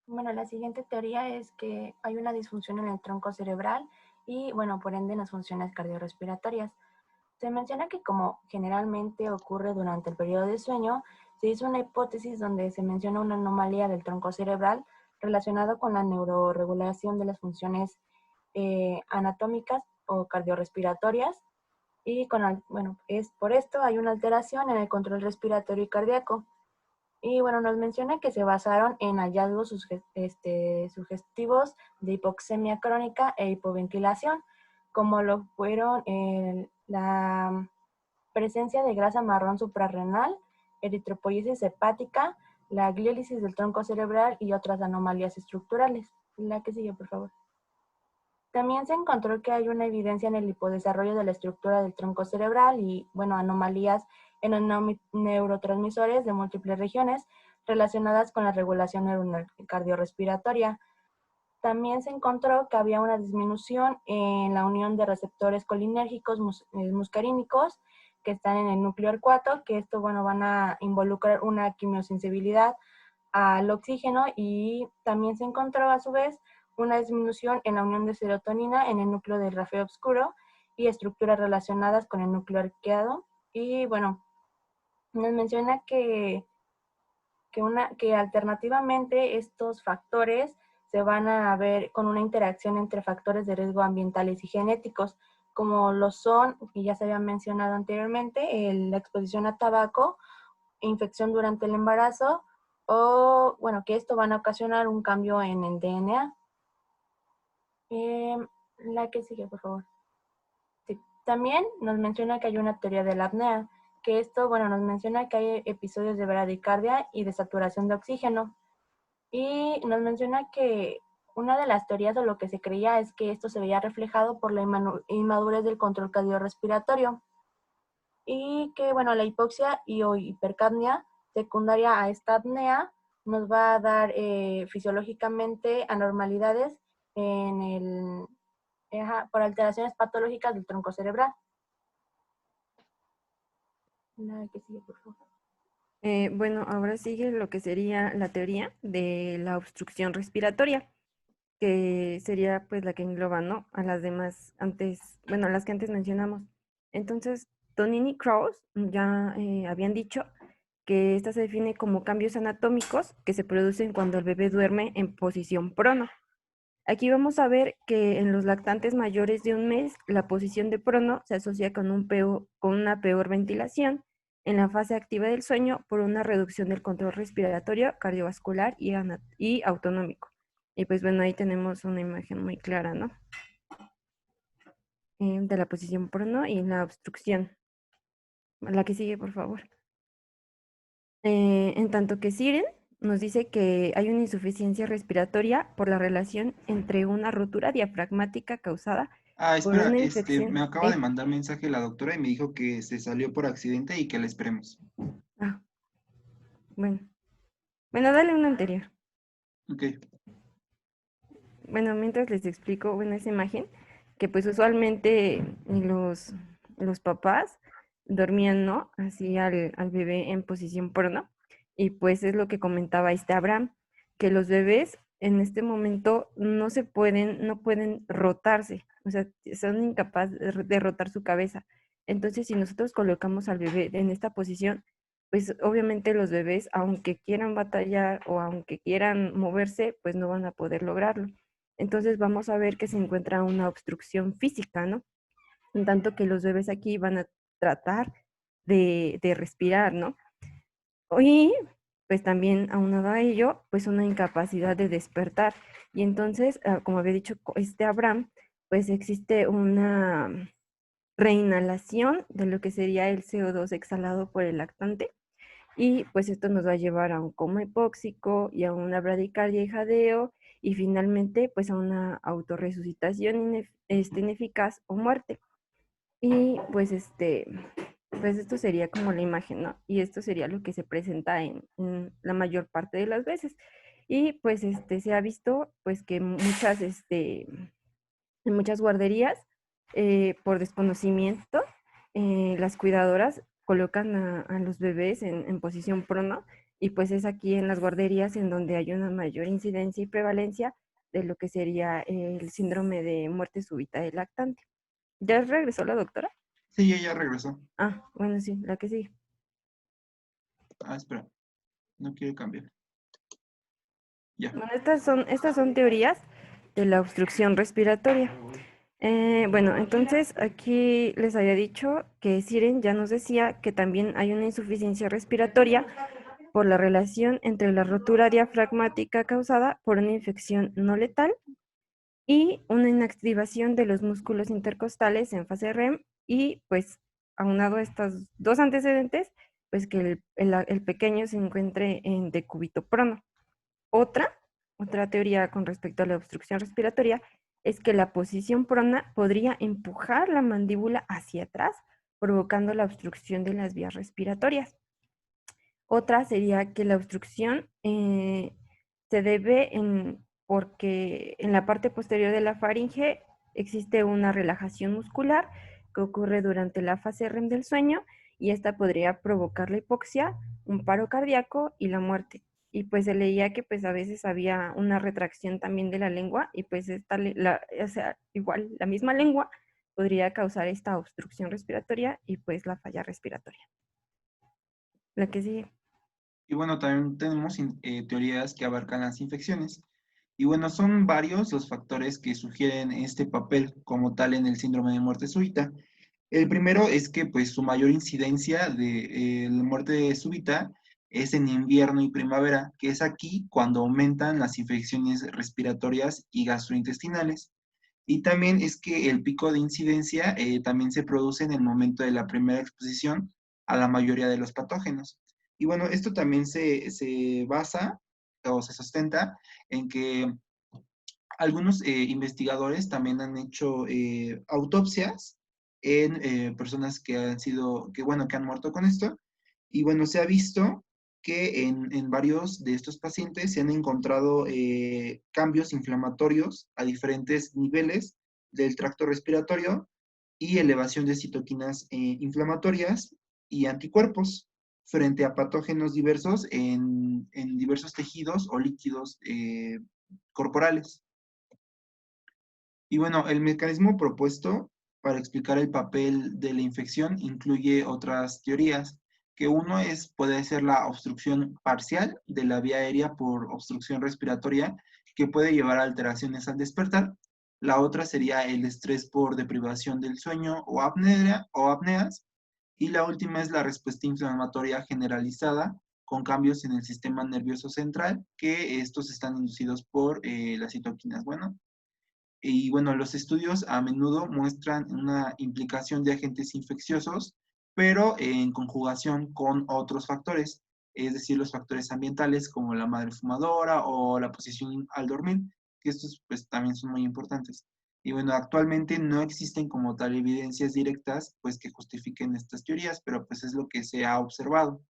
Bueno, la siguiente teoría es que hay una disfunción en el tronco cerebral y, bueno, por ende en las funciones cardiorrespiratorias. Se menciona que como generalmente ocurre durante el periodo de sueño, se hizo una hipótesis donde se menciona una anomalía del tronco cerebral relacionada con la neuroregulación de las funciones anatómicas o cardiorrespiratorias y bueno, por esto hay una alteración en el control respiratorio y cardíaco. Y bueno, nos menciona que se basaron en hallazgos sugestivos de hipoxemia crónica e hipoventilación, como lo fueron la presencia de grasa marrón suprarrenal, eritropoiesis hepática, la gliólisis del tronco cerebral y otras anomalías estructurales. La que sigue, por favor. También se encontró que hay una evidencia en el hipodesarrollo de la estructura del tronco cerebral y, bueno, anomalías en los neurotransmisores de múltiples regiones relacionadas con la regulación cardiorrespiratoria. También se encontró que había una disminución en la unión de receptores colinérgicos muscarínicos que están en el núcleo arcuato, que esto, bueno, van a involucrar una quimiosensibilidad al oxígeno, y también se encontró a su vez una disminución en la unión de serotonina en el núcleo del rafeo oscuro y estructuras relacionadas con el núcleo arqueado. Y bueno, nos menciona que alternativamente estos factores se van a ver con una interacción entre factores de riesgo ambientales y genéticos, como lo son, y ya se había mencionado anteriormente, la exposición a tabaco, infección durante el embarazo, o bueno, que esto van a ocasionar un cambio en el DNA. La que sigue, por favor. Sí. También nos menciona que hay una teoría de la apnea, que esto, bueno, nos menciona que hay episodios de bradicardia y de saturación de oxígeno. Y nos menciona que una de las teorías o lo que se creía es que esto se veía reflejado por la inmadurez del control cardiorrespiratorio. Y que, bueno, la hipoxia o hipercapnia secundaria a esta apnea nos va a dar fisiológicamente anormalidades por alteraciones patológicas del tronco cerebral. La que sigue, por favor. Bueno, ahora sigue lo que sería la teoría de la obstrucción respiratoria, que sería pues la que engloba, ¿no?, a las demás antes, bueno, las que antes mencionamos. Entonces, Tonini y Krauss ya habían dicho que esta se define como cambios anatómicos que se producen cuando el bebé duerme en posición prono. Aquí vamos a ver que en los lactantes mayores de un mes, la posición de prono se asocia con una peor ventilación en la fase activa del sueño por una reducción del control respiratorio, cardiovascular y autonómico. Y pues bueno, ahí tenemos una imagen muy clara, ¿no?, de la posición prono y la obstrucción. La que sigue, por favor. En tanto que Siren nos dice que hay una insuficiencia respiratoria por la relación entre una rotura diafragmática causada por Espera, una me infección. acaba de mandar mensaje la doctora y me dijo que se salió por accidente y que la esperemos. Ah, bueno. Bueno, dale una anterior. Ok. Bueno, mientras les explico, bueno, esa imagen, que pues usualmente los papás dormían, ¿no?, así al bebé en posición prono. Y pues es lo que comentaba Abraham, que los bebés en este momento no pueden rotarse, o sea, son incapaces de rotar su cabeza. Entonces, si nosotros colocamos al bebé en esta posición, pues obviamente los bebés, aunque quieran batallar o aunque quieran moverse, pues no van a poder lograrlo. Entonces vamos a ver que se encuentra una obstrucción física, ¿no? En tanto que los bebés aquí van a tratar de respirar, ¿no? Y pues también aunado a ello, pues una incapacidad de despertar. Y entonces, como había dicho Abraham, pues existe una reinhalación de lo que sería el CO2 exhalado por el lactante. Y pues esto nos va a llevar a un coma hipóxico y a una bradicardia y jadeo y finalmente pues a una autorresucitación ineficaz o muerte. Y pues esto sería como la imagen, ¿no? Y esto sería lo que se presenta en la mayor parte de las veces. Y pues se ha visto pues que en muchas guarderías, por desconocimiento, las cuidadoras colocan a los bebés en posición prono y pues es aquí en las guarderías en donde hay una mayor incidencia y prevalencia de lo que sería el síndrome de muerte súbita del lactante. ¿Ya regresó la doctora? Sí, ya regresó. Ah, bueno, sí, la que sí. Ah, espera, no quiere cambiar. Ya. Bueno, estas son teorías de la obstrucción respiratoria. Bueno, entonces aquí les había dicho que Siren ya nos decía que también hay una insuficiencia respiratoria por la relación entre la rotura diafragmática causada por una infección no letal y una inactivación de los músculos intercostales en fase REM y pues aunado a estos dos antecedentes, pues que el pequeño se encuentre en decúbito prono. Otra, otra teoría con respecto a la obstrucción respiratoria es que la posición prona podría empujar la mandíbula hacia atrás, provocando la obstrucción de las vías respiratorias. Otra sería que la obstrucción se debe porque en la parte posterior de la faringe existe una relajación muscular que ocurre durante la fase REM del sueño y esta podría provocar la hipoxia, un paro cardíaco y la muerte. Y pues se leía que pues a veces había una retracción también de la lengua y pues o sea, igual la misma lengua podría causar esta obstrucción respiratoria y pues la falla respiratoria. La que sigue. Y bueno, también tenemos teorías que abarcan las infecciones. Y bueno, son varios los factores que sugieren este papel como tal en el síndrome de muerte súbita. El primero es que pues su mayor incidencia de la muerte súbita es en invierno y primavera, que es aquí cuando aumentan las infecciones respiratorias y gastrointestinales. Y también es que el pico de incidencia también se produce en el momento de la primera exposición a la mayoría de los patógenos. Y bueno, esto también se basa o se sustenta en que algunos investigadores también han hecho autopsias en personas que han sido, que bueno, que han muerto con esto. Y bueno, se ha visto que en varios de estos pacientes se han encontrado cambios inflamatorios a diferentes niveles del tracto respiratorio y elevación de citoquinas inflamatorias y anticuerpos frente a patógenos diversos en diversos tejidos o líquidos corporales. Y bueno, el mecanismo propuesto para explicar el papel de la infección incluye otras teorías, que uno puede ser la obstrucción parcial de la vía aérea por obstrucción respiratoria, que puede llevar a alteraciones al despertar. La otra sería el estrés por deprivación del sueño o apneas. Y la última es la respuesta inflamatoria generalizada con cambios en el sistema nervioso central, que estos están inducidos por las citoquinas. Bueno, y bueno, los estudios a menudo muestran una implicación de agentes infecciosos, pero en conjugación con otros factores, es decir, los factores ambientales como la madre fumadora o la posición al dormir, que estos pues también son muy importantes. Y bueno, actualmente no existen como tal evidencias directas pues que justifiquen estas teorías, pero pues es lo que se ha observado.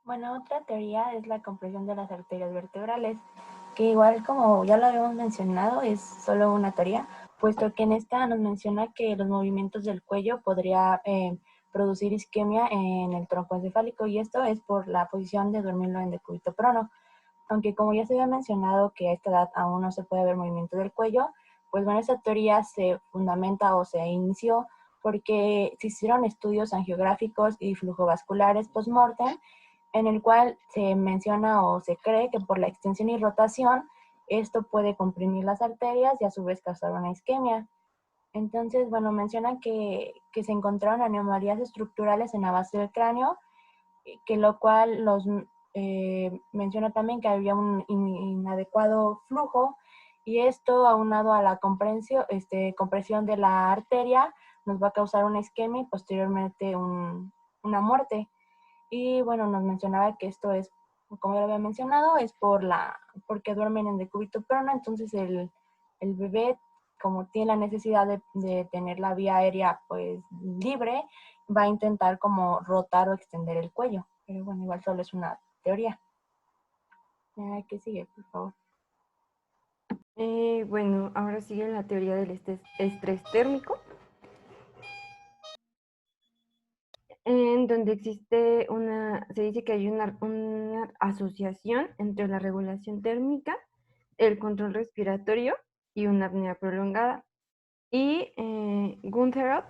Bueno, otra teoría es la compresión de las arterias vertebrales, que igual como ya lo habíamos mencionado, es solo una teoría, puesto que en esta nos menciona que los movimientos del cuello podría producir isquemia en el tronco encefálico, y esto es por la posición de dormirlo en decúbito prono. Aunque como ya se había mencionado que a esta edad aún no se puede ver movimiento del cuello, pues bueno, esta teoría se fundamenta o se inició porque se hicieron estudios angiográficos y flujovasculares post-mortem, en el cual se menciona o se cree que por la extensión y rotación esto puede comprimir las arterias y a su vez causar una isquemia. Entonces, bueno, mencionan que se encontraron anomalías estructurales en la base del cráneo, que lo cual menciona también que había un inadecuado flujo, y esto aunado a la compresión de la arteria nos va a causar una isquemia y posteriormente una muerte. Y bueno, nos mencionaba que esto es, como ya lo había mencionado, es porque duermen en decúbito prono, entonces el bebé, como tiene la necesidad de tener la vía aérea pues libre, va a intentar como rotar o extender el cuello. Pero bueno, igual solo es una teoría. ¿Qué sigue, por favor? Bueno, ahora sigue la teoría del estrés térmico, en donde se dice que hay una asociación entre la regulación térmica, el control respiratorio y una apnea prolongada. Y Guntherot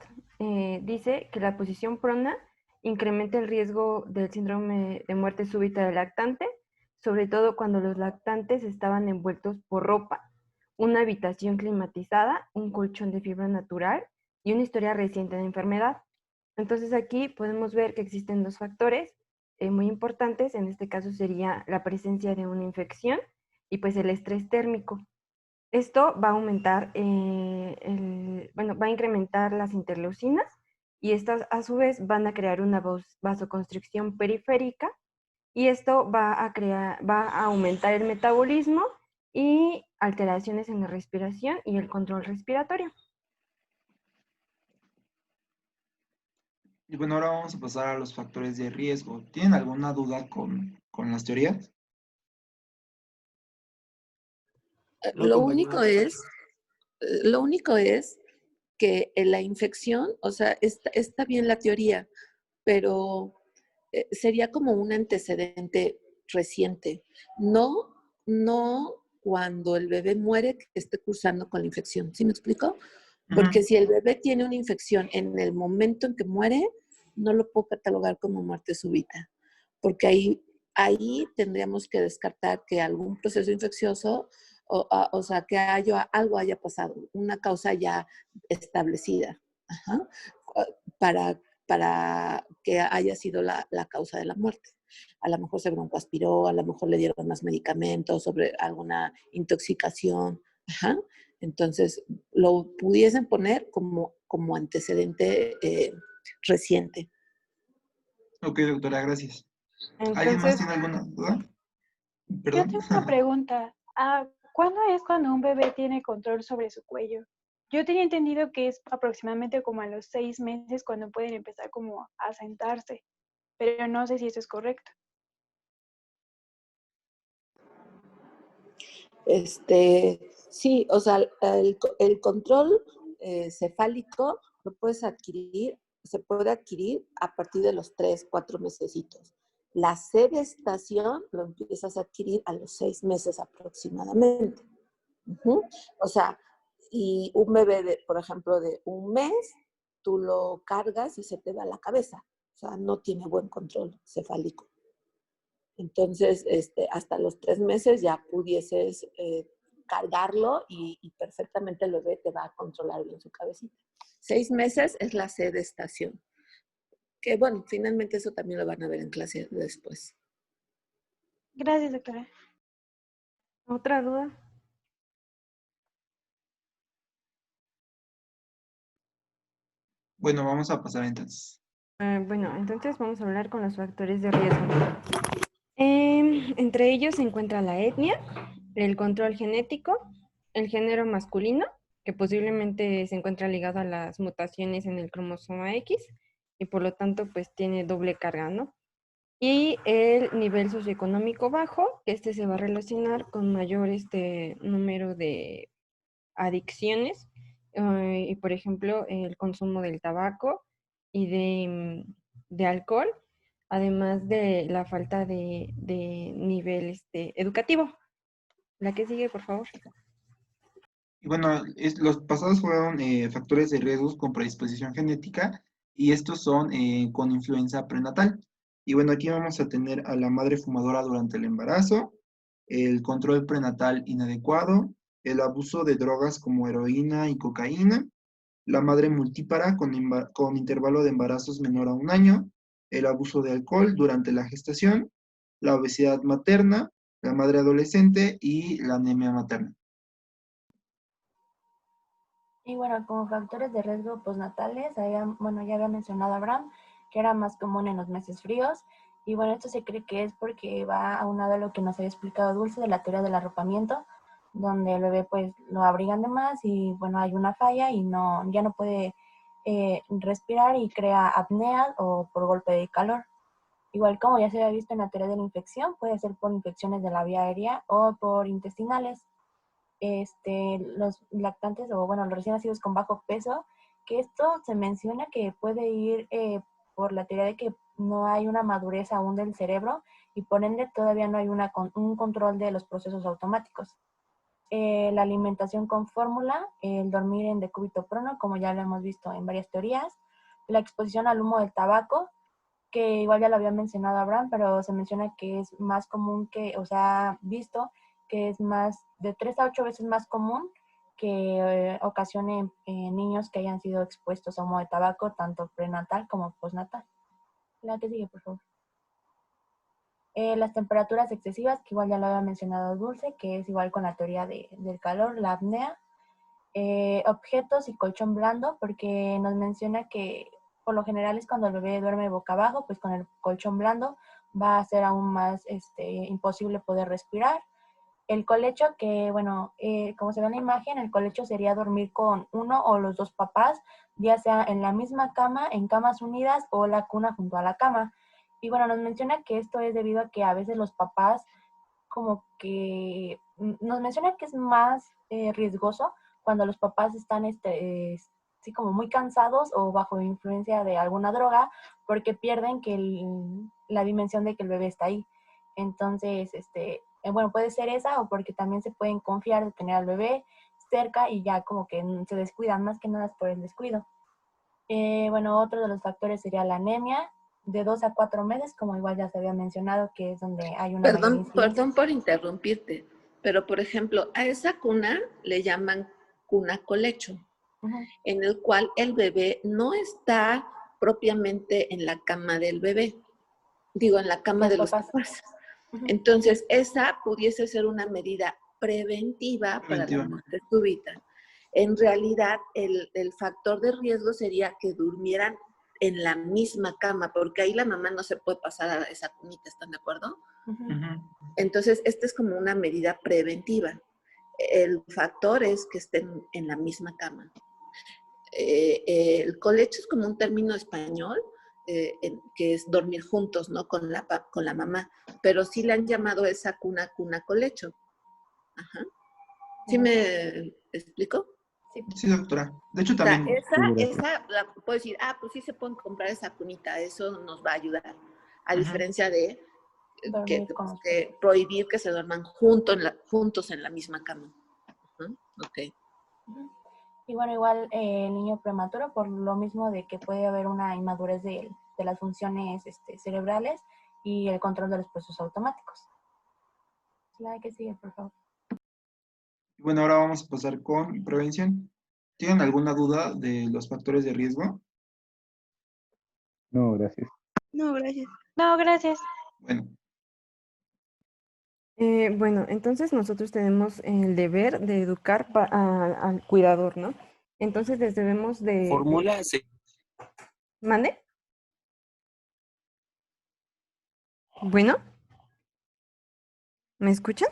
dice que la posición prona incrementa el riesgo del síndrome de muerte súbita del lactante, sobre todo cuando los lactantes estaban envueltos por ropa, una habitación climatizada, un colchón de fibra natural y una historia reciente de enfermedad. Entonces aquí podemos ver que existen dos factores muy importantes. En este caso sería la presencia de una infección y pues el estrés térmico. Esto va a aumentar, va a incrementar las interleucinas, y estas a su vez van a crear una vasoconstricción periférica, y esto va a aumentar el metabolismo y alteraciones en la respiración y el control respiratorio. Y bueno, ahora vamos a pasar a los factores de riesgo. ¿Tienen alguna duda con las teorías? No, Lo compañero. único es que la infección, o sea, está bien la teoría, pero sería como un antecedente reciente. No cuando el bebé muere que esté cursando con la infección. ¿Sí me explico? Porque Ujú. si el bebé tiene una infección en el momento en que muere, no lo puedo catalogar como muerte súbita, porque ahí tendríamos que descartar que algún proceso infeccioso, o sea, que algo haya pasado, una causa ya establecida, ajá, para que haya sido la causa de la muerte. A lo mejor se broncoaspiró, a lo mejor le dieron más medicamentos, sobre alguna intoxicación, ajá. Entonces, lo pudiesen poner como antecedente reciente. Ok, doctora, gracias. ¿Alguien más Entonces, tiene alguna duda? Yo Perdón. tengo una pregunta. ¿Cuándo es cuando un bebé tiene control sobre su cuello? Yo tenía entendido que es aproximadamente como a los 6 meses cuando pueden empezar como a sentarse, pero no sé si eso es correcto. Sí, o sea, el control cefálico se puede adquirir a partir de los 3, 4 mesecitos. La sedestación lo empiezas a adquirir a los 6 meses aproximadamente. Ujú. O sea, y un bebé, por ejemplo, de un mes, tú lo cargas y se te va la cabeza. O sea, no tiene buen control cefálico. Entonces, hasta los 3 meses ya pudieses cargarlo y perfectamente el bebé te va a controlar bien su cabecita. 6 meses es la sedestación. Que bueno, finalmente eso también lo van a ver en clase después. Gracias, doctora. ¿otra duda? Bueno, vamos a pasar entonces. Bueno, entonces vamos a hablar con los factores de riesgo. Entre ellos se encuentra la etnia, el control genético, el género masculino, que posiblemente se encuentra ligado a las mutaciones en el cromosoma X y por lo tanto pues tiene doble carga, ¿no? Y el nivel socioeconómico bajo, que se va a relacionar con mayor número de adicciones, y por ejemplo el consumo del tabaco y de alcohol, además de la falta de nivel educativo. La que sigue, por favor. Y bueno, los pasados fueron factores de riesgos con predisposición genética y estos son con influenza prenatal. Y bueno, aquí vamos a tener a la madre fumadora durante el embarazo, el control prenatal inadecuado, el abuso de drogas como heroína y cocaína, la madre multípara con intervalo de embarazos menor a 1 año, el abuso de alcohol durante la gestación, la obesidad materna, la madre adolescente y la anemia materna. Y bueno, como factores de riesgo postnatales, bueno, ya había mencionado Abraham, que era más común en los meses fríos. Y bueno, esto se cree que es porque va aunado a lo que nos había explicado Dulce de la teoría del arropamiento, donde el bebé pues lo abrigan de más y bueno, hay una falla y ya no puede respirar y crea apnea o por golpe de calor. Igual como ya se había visto en la teoría de la infección, puede ser por infecciones de la vía aérea o por intestinales. Los lactantes o bueno, los recién nacidos con bajo peso, que esto se menciona que puede ir por la teoría de que no hay una madurez aún del cerebro y por ende todavía no hay un control de los procesos automáticos. La alimentación con fórmula, el dormir en decúbito prono, como ya lo hemos visto en varias teorías, la exposición al humo del tabaco, que igual ya lo había mencionado Abraham, pero se menciona que es más común que, o sea, visto que es más de 3 a 8 veces más común que ocasione niños que hayan sido expuestos a humo de tabaco, tanto prenatal como postnatal. La que sigue, por favor. Las temperaturas excesivas, que igual ya lo había mencionado Dulce, que es igual con la teoría del calor, la apnea. Objetos y colchón blando, porque nos menciona que por lo general es cuando el bebé duerme boca abajo, pues con el colchón blando va a ser aún más imposible poder respirar. El colecho, que bueno, como se ve en la imagen, el colecho sería dormir con uno o los dos papás, ya sea en la misma cama, en camas unidas o la cuna junto a la cama. Y bueno, nos menciona que esto es debido a que a veces los papás como que nos menciona que es más riesgoso cuando los papás están sí, como muy cansados o bajo influencia de alguna droga, porque pierden la dimensión de que el bebé está ahí. Entonces, bueno, puede ser esa o porque también se pueden confiar de tener al bebé cerca y ya como que se descuidan, más que nada es por el descuido. Bueno, otro de los factores sería la anemia, de 2 a 4 meses, como igual ya se había mencionado, que es donde hay una mayor incidencia. Perdón por interrumpirte, pero por ejemplo, a esa cuna le llaman cuna colecho, en el cual el bebé no está propiamente en la cama del bebé, digo, en la cama de los papás. Entonces, esa pudiese ser una medida preventiva para la muerte súbita. En realidad, el factor de riesgo sería que durmieran en la misma cama, porque ahí la mamá no se puede pasar a esa cunita, ¿están de acuerdo? Entonces, esta es como una medida preventiva. El factor es que estén en la misma cama. El colecho es como un término español, que es dormir juntos, ¿no? Con la mamá, pero sí le han llamado esa cuna colecho. Ajá. ¿Sí me explico? Sí, doctora. De hecho, también... esa puedo decir, pues sí se pueden comprar esa cunita, eso nos va a ayudar. A diferencia de que prohibir que se duerman juntos en la misma cama. Ok. Y bueno, igual el niño prematuro, por lo mismo de que puede haber una inmadurez de las funciones cerebrales y el control de los procesos automáticos. La que sigue, por favor. Bueno, ahora vamos a pasar con prevención. ¿Tienen alguna duda de los factores de riesgo? No, gracias. No, gracias. No, gracias. Bueno. Bueno, entonces nosotros tenemos el deber de educar al cuidador, ¿no? Entonces les debemos de... Fórmula, sí. ¿Mande? Bueno. ¿Me escuchan?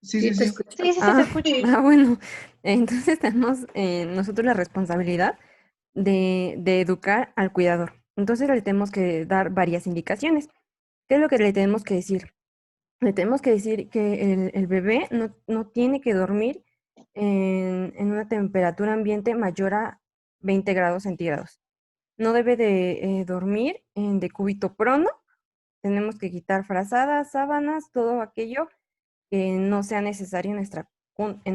Sí. Sí, se escucha. Bueno, entonces tenemos nosotros la responsabilidad de educar al cuidador. Entonces le tenemos que dar varias indicaciones. ¿Qué es lo que le tenemos que decir? Le tenemos que decir que el bebé no tiene que dormir en una temperatura ambiente mayor a 20 grados centígrados. no debe de dormir en decúbito prono. Tenemos que quitar frazadas, sábanas, todo aquello que no sea necesario en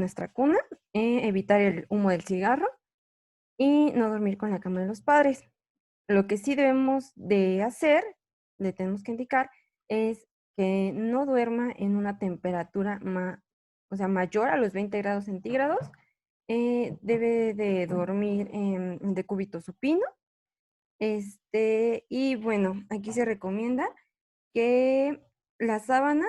nuestra cuna, evitar el humo del cigarro y no dormir con la cama de los padres. Lo que sí debemos de hacer, le tenemos que indicar, es que no duerma en una temperatura o sea, mayor a los 20 grados centígrados. Debe de dormir en decúbito supino. Y bueno, aquí se recomienda que la sábana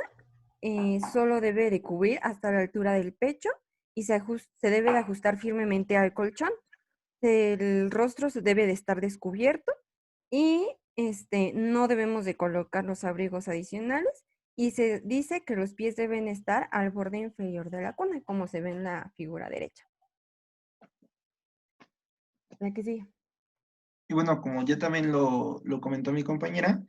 solo debe de cubrir hasta la altura del pecho y se debe de ajustar firmemente al colchón. El rostro se debe de estar descubierto y no debemos de colocar los abrigos adicionales y se dice que los pies deben estar al borde inferior de la cuna, como se ve en la figura derecha. La que sigue. Y bueno, como ya también lo comentó mi compañera,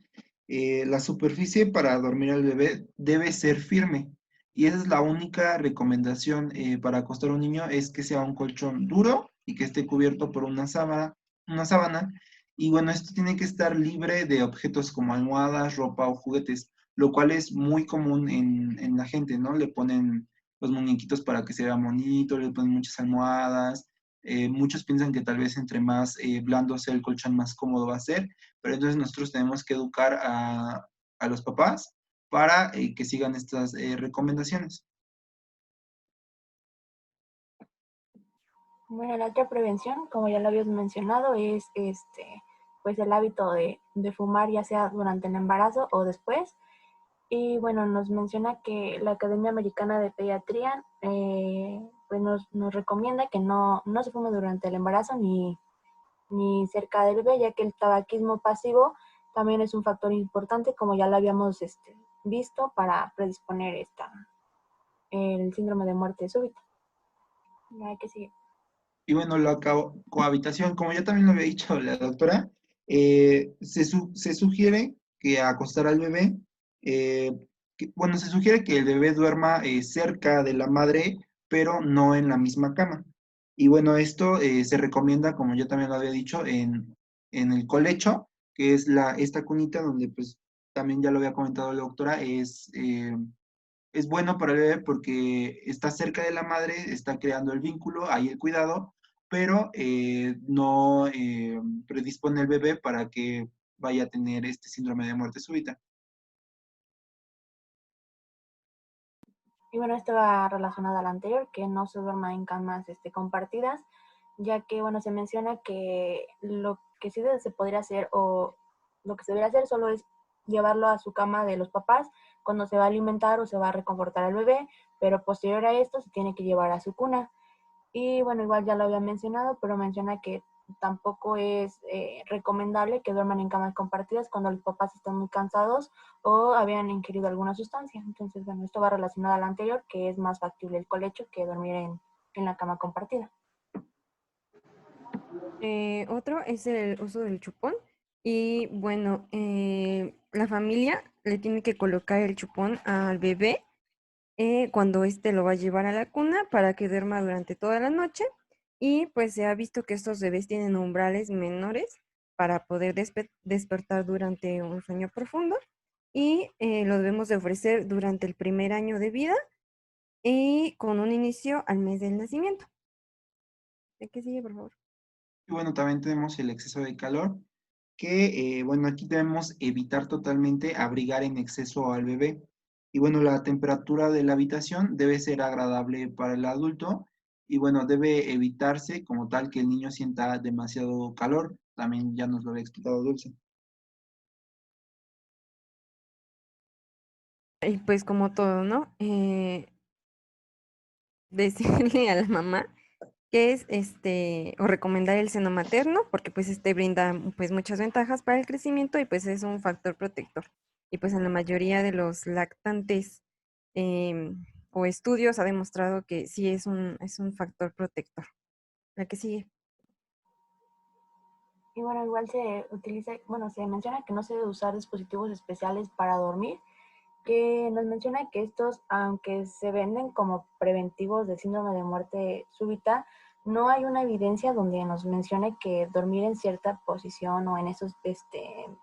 la superficie para dormir al bebé debe ser firme. Y esa es la única recomendación para acostar a un niño, es que sea un colchón duro y que esté cubierto por una sábana, una sábana. Y bueno, esto tiene que estar libre de objetos como almohadas, ropa o juguetes, lo cual es muy común en la gente, ¿no? Le ponen los muñequitos para que se vea bonito, le ponen muchas almohadas. Muchos piensan que tal vez entre más blando sea el colchón, más cómodo va a ser, pero entonces nosotros tenemos que educar a los papás para que sigan estas recomendaciones. Bueno, la otra prevención, como ya lo habías mencionado, es pues el hábito de fumar, ya sea durante el embarazo o después. Y bueno, nos menciona que la Academia Americana de Pediatría pues nos recomienda que no se fume durante el embarazo ni cerca del bebé, ya que el tabaquismo pasivo también es un factor importante, como ya lo habíamos visto, para predisponer el síndrome de muerte súbita. Ya que sigue. Y bueno, la cohabitación, como ya también lo había dicho la doctora, se sugiere que acostar al bebé, bueno, se sugiere que el bebé duerma cerca de la madre, pero no en la misma cama. Y bueno, esto se recomienda, como yo también lo había dicho, en el colecho, que es esta cunita donde pues también ya lo había comentado la doctora, es bueno para el bebé porque está cerca de la madre, está creando el vínculo, hay el cuidado, pero no predispone al bebé para que vaya a tener este síndrome de muerte súbita. Y bueno, esto va relacionado al anterior, que no se duerma en camas compartidas, ya que, bueno, se menciona que lo que sí se podría hacer o lo que se debería hacer solo es llevarlo a su cama de los papás cuando se va a alimentar o se va a reconfortar al bebé, pero posterior a esto se tiene que llevar a su cuna. Y bueno, igual ya lo había mencionado, pero menciona que tampoco es recomendable que duerman en camas compartidas cuando los papás están muy cansados o habían ingerido alguna sustancia. Entonces, bueno, esto va relacionado al anterior, que es más factible el colecho que dormir en la cama compartida. Otro es el uso del chupón. Y bueno, la familia le tiene que colocar el chupón al bebé cuando éste lo va a llevar a la cuna para que duerma durante toda la noche. Y pues se ha visto que estos bebés tienen umbrales menores para poder despertar durante un sueño profundo. Y lo debemos de ofrecer durante el primer año de vida y con un inicio al mes del nacimiento. ¿De qué sigue, por favor? Y bueno, también tenemos el exceso de calor, que bueno, aquí debemos evitar totalmente abrigar en exceso al bebé. Y bueno, la temperatura de la habitación debe ser agradable para el adulto y bueno, debe evitarse como tal que el niño sienta demasiado calor. También ya nos lo había explicado Dulce. Y pues como todo, ¿no? Decirle a la mamá que es o recomendar el seno materno, porque pues brinda pues muchas ventajas para el crecimiento y pues es un factor protector. Y pues en la mayoría de los lactantes o estudios ha demostrado que sí es un factor protector. La que sigue. Y bueno, igual se utiliza, bueno, se menciona que no se debe usar dispositivos especiales para dormir, que nos menciona que estos, aunque se venden como preventivos del síndrome de muerte súbita, no hay una evidencia donde nos mencione que dormir en cierta posición o en esos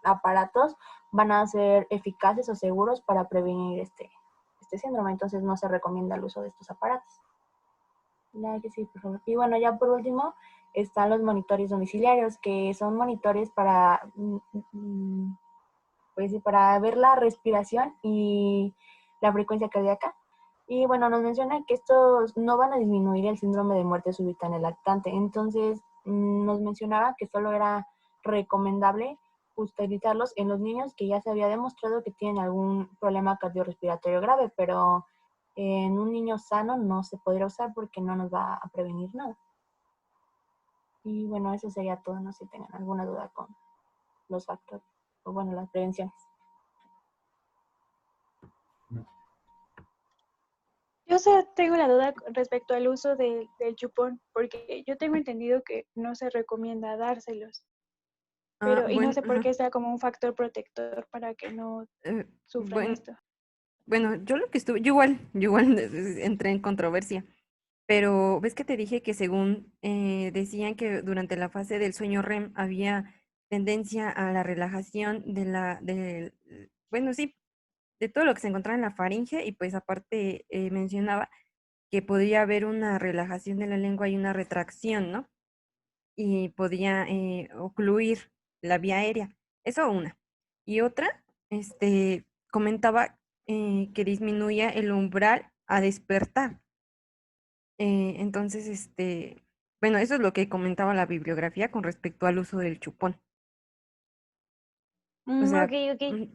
aparatos van a ser eficaces o seguros para prevenir este síndrome. Entonces no se recomienda el uso de estos aparatos. Que sí, por favor. Y bueno, ya por último están los monitores domiciliarios, que son monitores para, pues, para ver la respiración y la frecuencia cardíaca. Y bueno, nos menciona que estos no van a disminuir el síndrome de muerte súbita en el lactante. Entonces, nos mencionaba que solo era recomendable utilizarlos en los niños que ya se había demostrado que tienen algún problema cardiorrespiratorio grave, pero en un niño sano no se podría usar porque no nos va a prevenir nada. Y bueno, eso sería todo. No sé si tengan alguna duda con los factores, o bueno, las prevenciones. Yo solo tengo la duda respecto al uso del chupón, porque yo tengo entendido que no se recomienda dárselos, pero y no Bueno, sé por qué sea como un factor protector para que no sufran bueno, esto. bueno, yo lo que estuve, yo igual entré en controversia, pero ves que te dije que según decían que durante la fase del sueño REM había tendencia a la relajación bueno, sí, de todo lo que se encontraba en la faringe y pues aparte mencionaba que podría haber una relajación de la lengua y una retracción, ¿no? Y podía ocluir la vía aérea. Eso una. Y otra, comentaba que disminuía el umbral a despertar. Entonces, bueno, eso es lo que comentaba la bibliografía con respecto al uso del chupón. O sea, Ok,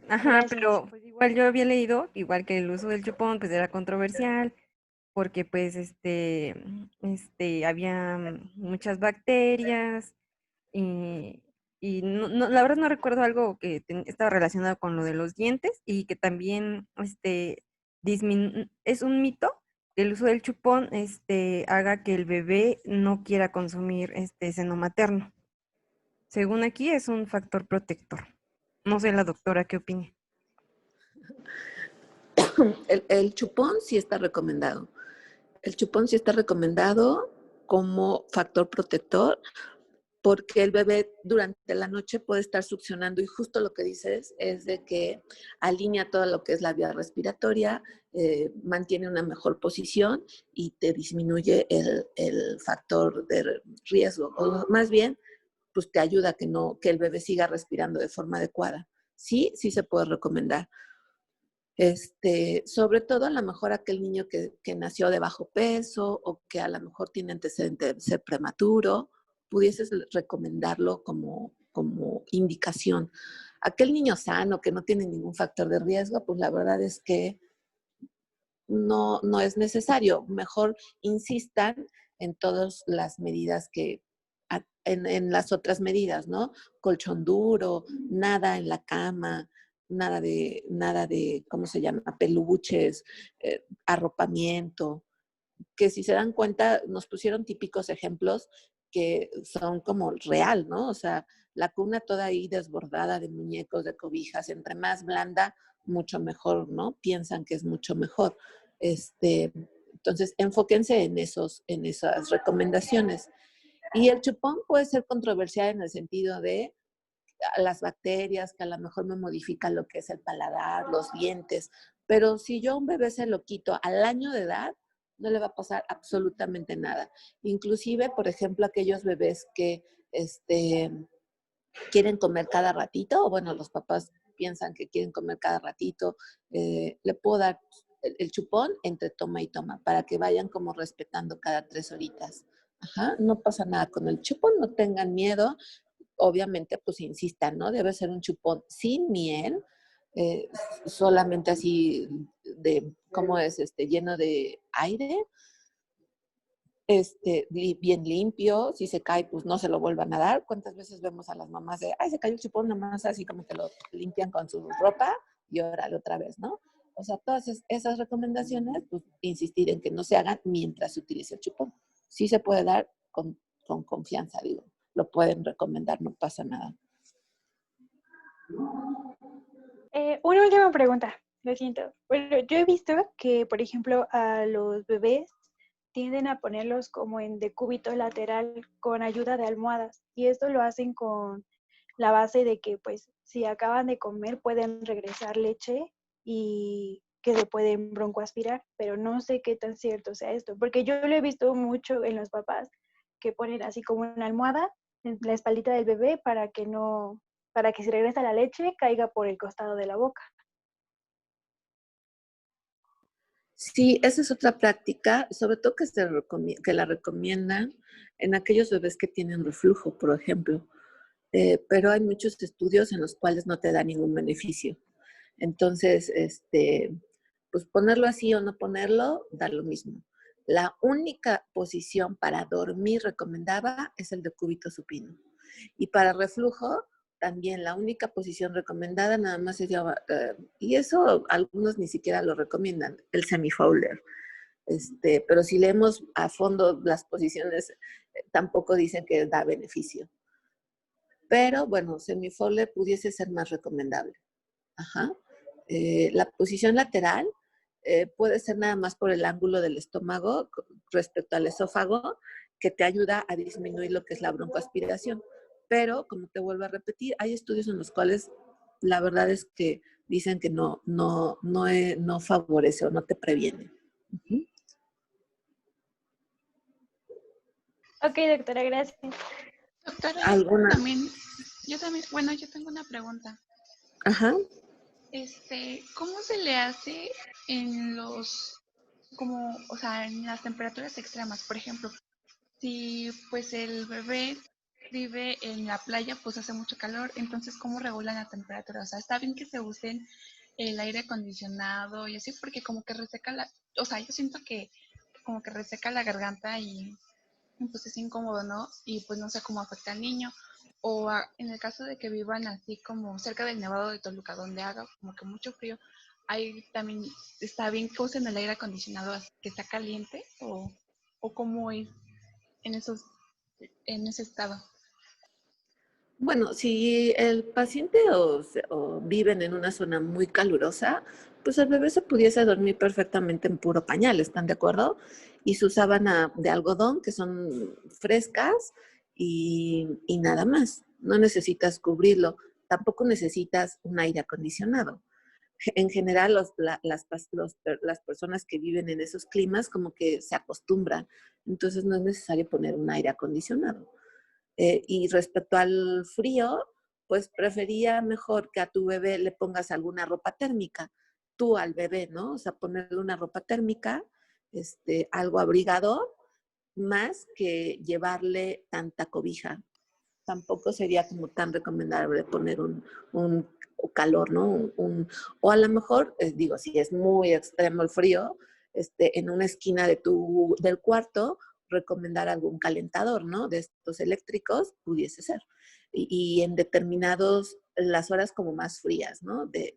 ajá, gracias. pero pues igual yo había leído, igual que el uso del chupón, pues era controversial, porque pues había muchas bacterias y la verdad no recuerdo algo que estaba relacionado con lo de los dientes y que también es un mito que el uso del chupón haga que el bebé no quiera consumir seno materno. Según aquí es un factor protector. No sé la doctora qué opine. El chupón sí está recomendado. El chupón sí está recomendado como factor protector porque el bebé durante la noche puede estar succionando y justo lo que dices es de que alinea todo lo que es la vía respiratoria, mantiene una mejor posición y te disminuye el factor de riesgo. O más bien, pues te ayuda a que el bebé siga respirando de forma adecuada. Sí, sí se puede recomendar. Sobre todo a lo mejor aquel niño que nació de bajo peso o que a lo mejor tiene antecedente de ser prematuro, pudieses recomendarlo como indicación. Aquel niño sano que no tiene ningún factor de riesgo, pues la verdad es que no es necesario. Mejor insistan en todas las medidas en las otras medidas, ¿no? Colchón duro, nada en la cama, nada de ¿cómo se llama? Peluches, arropamiento, que si se dan cuenta nos pusieron típicos ejemplos que son como real, ¿no? O sea, la cuna toda ahí desbordada de muñecos, de cobijas, entre más blanda, mucho mejor, ¿no? Piensan que es mucho mejor. Entonces, enfóquense en esas recomendaciones. Y el chupón puede ser controversial en el sentido de las bacterias, que a lo mejor me modifican lo que es el paladar, los dientes, pero si yo a un bebé se lo quito al año de edad, no le va a pasar absolutamente nada. Inclusive, por ejemplo, aquellos bebés que quieren comer cada ratito, o bueno, los papás piensan que quieren comer cada ratito, le puedo dar el chupón entre toma y toma para que vayan como respetando cada 3 horitas. Ajá, no pasa nada con el chupón, no tengan miedo. Obviamente, pues insistan, ¿no? Debe ser un chupón sin miel, eh, solamente así ¿cómo es? Lleno de aire, bien limpio, si se cae, pues no se lo vuelvan a dar. ¿Cuántas veces vemos a las mamás de, ay, se cayó el chupón, nomás así como que lo limpian con su ropa y órale otra vez, ¿no? O sea, todas esas recomendaciones, pues insistir en que no se hagan mientras se utilice el chupón. Sí se puede dar con confianza, digo. Lo pueden recomendar, no pasa nada. Una última pregunta, lo siento. Bueno, yo he visto que, por ejemplo, a los bebés tienden a ponerlos como en decúbito lateral con ayuda de almohadas. Y esto lo hacen con la base de que, pues, si acaban de comer, pueden regresar leche y que se pueden broncoaspirar, pero no sé qué tan cierto sea esto, porque yo lo he visto mucho en los papás que ponen así como una almohada en la espaldita del bebé para que si regresa la leche caiga por el costado de la boca. Sí, esa es otra práctica, sobre todo que la recomiendan en aquellos bebés que tienen reflujo, por ejemplo. Pero hay muchos estudios en los cuales no te da ningún beneficio. Entonces, pues ponerlo así o no ponerlo, da lo mismo. La única posición para dormir recomendada es el decúbito supino. Y para reflujo, también la única posición recomendada nada más sería, y eso algunos ni siquiera lo recomiendan, el semifolder. Pero si leemos a fondo las posiciones, tampoco dicen que da beneficio. Pero bueno, semifolder pudiese ser más recomendable. Ajá. La posición lateral puede ser nada más por el ángulo del estómago respecto al esófago, que te ayuda a disminuir lo que es la broncoaspiración. Pero, como te vuelvo a repetir, hay estudios en los cuales la verdad es que dicen que no favorece o no te previene. Uh-huh. Ok, doctora, gracias. Doctora, ¿Alguna? bueno, yo tengo una pregunta. Ajá. ¿Cómo se le hace en en las temperaturas extremas? Por ejemplo, si pues el bebé vive en la playa, pues hace mucho calor, entonces ¿cómo regulan la temperatura? O sea, está bien que se usen el aire acondicionado y así, porque como que reseca yo siento que como que reseca la garganta y pues es incómodo, ¿no? Y pues no sé cómo afecta al niño. En el caso de que vivan así como cerca del Nevado de Toluca, donde haga como que mucho frío, ahí también está bien que usen el aire acondicionado que está caliente o cómo es en ese estado. Bueno, si el paciente o viven en una zona muy calurosa, pues el bebé se pudiese dormir perfectamente en puro pañal, ¿están de acuerdo? Y su sábana de algodón, que son frescas y nada más. No necesitas cubrirlo, tampoco necesitas un aire acondicionado. En general, las personas que viven en esos climas como que se acostumbran, entonces no es necesario poner un aire acondicionado. Y respecto al frío, pues prefería mejor que a tu bebé le pongas alguna ropa térmica, tú al bebé, ¿no? O sea, ponerle una ropa térmica, algo abrigador, más que llevarle tanta cobija. Tampoco sería como tan recomendable poner un calor, ¿no? O a lo mejor, digo, si es muy extremo el frío, en una esquina del cuarto, recomendar algún calentador, ¿no? De estos eléctricos, pudiese ser. Y en las horas como más frías, ¿no? De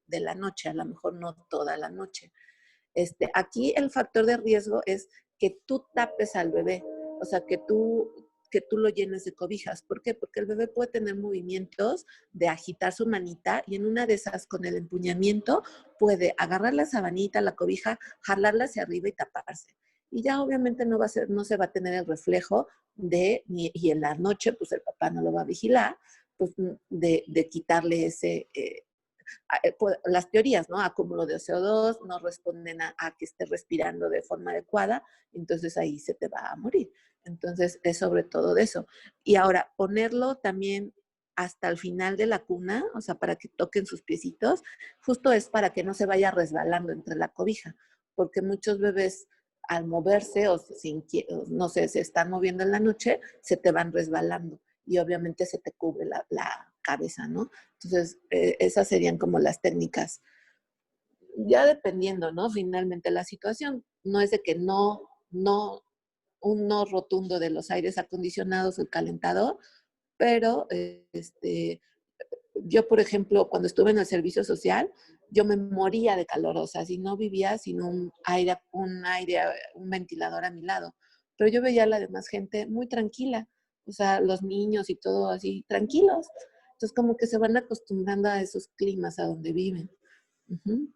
la noche, a lo mejor no toda la noche. Aquí el factor de riesgo es que tú tapes al bebé, o sea, que tú lo llenes de cobijas. ¿Por qué? Porque el bebé puede tener movimientos de agitar su manita y en una de esas, con el empuñamiento, puede agarrar la sabanita, la cobija, jalarla hacia arriba y taparse. Y ya obviamente no se va a tener el reflejo y en la noche, pues el papá no lo va a vigilar, pues de quitarle las teorías, ¿no? Acúmulo de CO2, no responden a que esté respirando de forma adecuada, entonces ahí se te va a morir. Entonces es sobre todo de eso. Y ahora, ponerlo también hasta el final de la cuna, o sea, para que toquen sus piecitos, justo es para que no se vaya resbalando entre la cobija, porque muchos bebés al moverse no sé, se están moviendo en la noche, se te van resbalando y obviamente se te cubre la cabeza, ¿no? Entonces, esas serían como las técnicas. Ya dependiendo, ¿no? Finalmente la situación. No es de que un no rotundo de los aires acondicionados, el calentador, pero yo, por ejemplo, cuando estuve en el servicio social, yo me moría de calor, o sea, si no vivía sin un ventilador a mi lado. Pero yo veía a la demás gente muy tranquila, o sea, los niños y todo así, tranquilos. Entonces, como que se van acostumbrando a esos climas a donde viven. Uh-huh.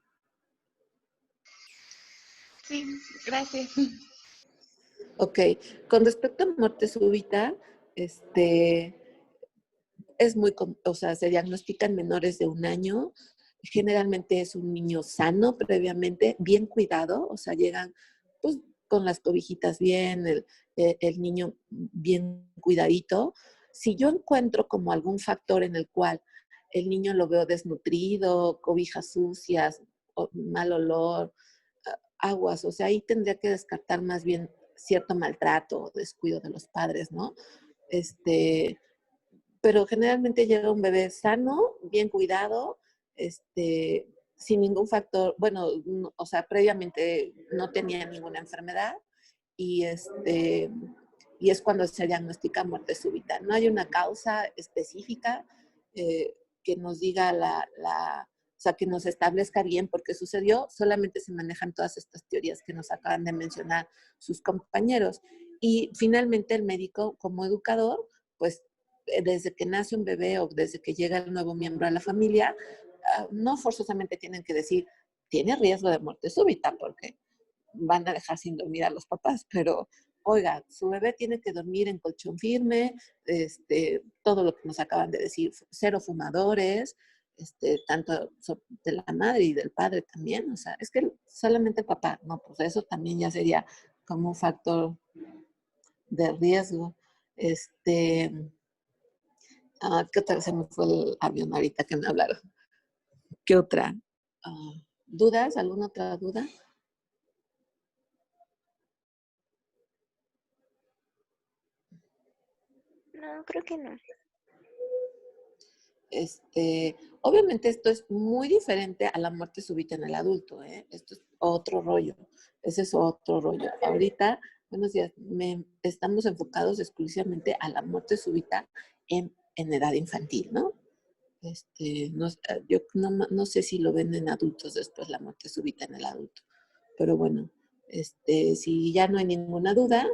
Sí, gracias. Ok, con respecto a muerte súbita, es muy, o sea, se diagnostican menores de 1 año. Generalmente es un niño sano previamente, bien cuidado, o sea, llegan pues con las cobijitas bien, el niño bien cuidadito. Si yo encuentro como algún factor en el cual el niño lo veo desnutrido, cobijas sucias, mal olor, aguas, o sea, ahí tendría que descartar más bien cierto maltrato o descuido de los padres, ¿no? Pero generalmente llega un bebé sano, bien cuidado, sin ningún factor, bueno, o sea, previamente no tenía ninguna enfermedad y, y es cuando se diagnostica muerte súbita. No hay una causa específica que nos diga o sea, que nos establezca bien por qué sucedió, solamente se manejan todas estas teorías que nos acaban de mencionar sus compañeros. Y finalmente el médico, como educador, pues desde que nace un bebé o desde que llega el nuevo miembro a la familia, no forzosamente tienen que decir, tiene riesgo de muerte súbita, porque van a dejar sin dormir a los papás, pero oiga, su bebé tiene que dormir en colchón firme, todo lo que nos acaban de decir, 0 fumadores, tanto de la madre y del padre también, o sea, es que solamente el papá, no, pues eso también ya sería como un factor de riesgo. ¿Qué otra? Se me fue el avión ahorita que me hablaron. ¿Qué otra? ¿Dudas? ¿Alguna otra duda? No, creo que no. Obviamente esto es muy diferente a la muerte súbita en el adulto, ¿eh? Esto es otro rollo. Ese es otro rollo. Ahorita, buenos días, estamos enfocados exclusivamente a la muerte súbita en edad infantil, ¿no? Yo no sé si lo ven en adultos después, la muerte súbita en el adulto. Pero bueno, si ya no hay ninguna duda,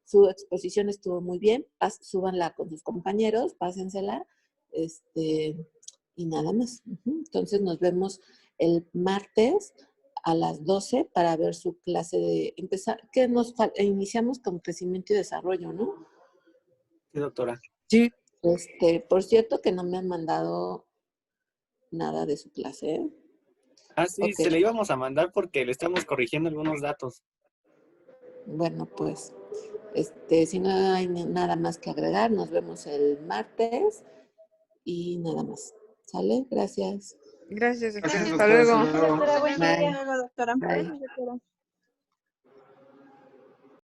su exposición estuvo muy bien, súbanla con sus compañeros, pásensela, y nada más. Entonces nos vemos el martes a las 12 para ver su clase de empezar, que iniciamos con crecimiento y desarrollo, ¿no? Sí, doctora. Sí. Por cierto que no me han mandado nada de su clase, ¿eh? Ah, sí, Ok. se le íbamos a mandar porque le estamos corrigiendo algunos datos. Bueno, pues, si no hay nada más que agregar, nos vemos el martes y nada más. ¿Sale? Gracias. Gracias, doctora. Gracias, Hasta doctora. luego. Hasta luego. Doctora, buen Bye. día. Doctora. Bye. Doctora.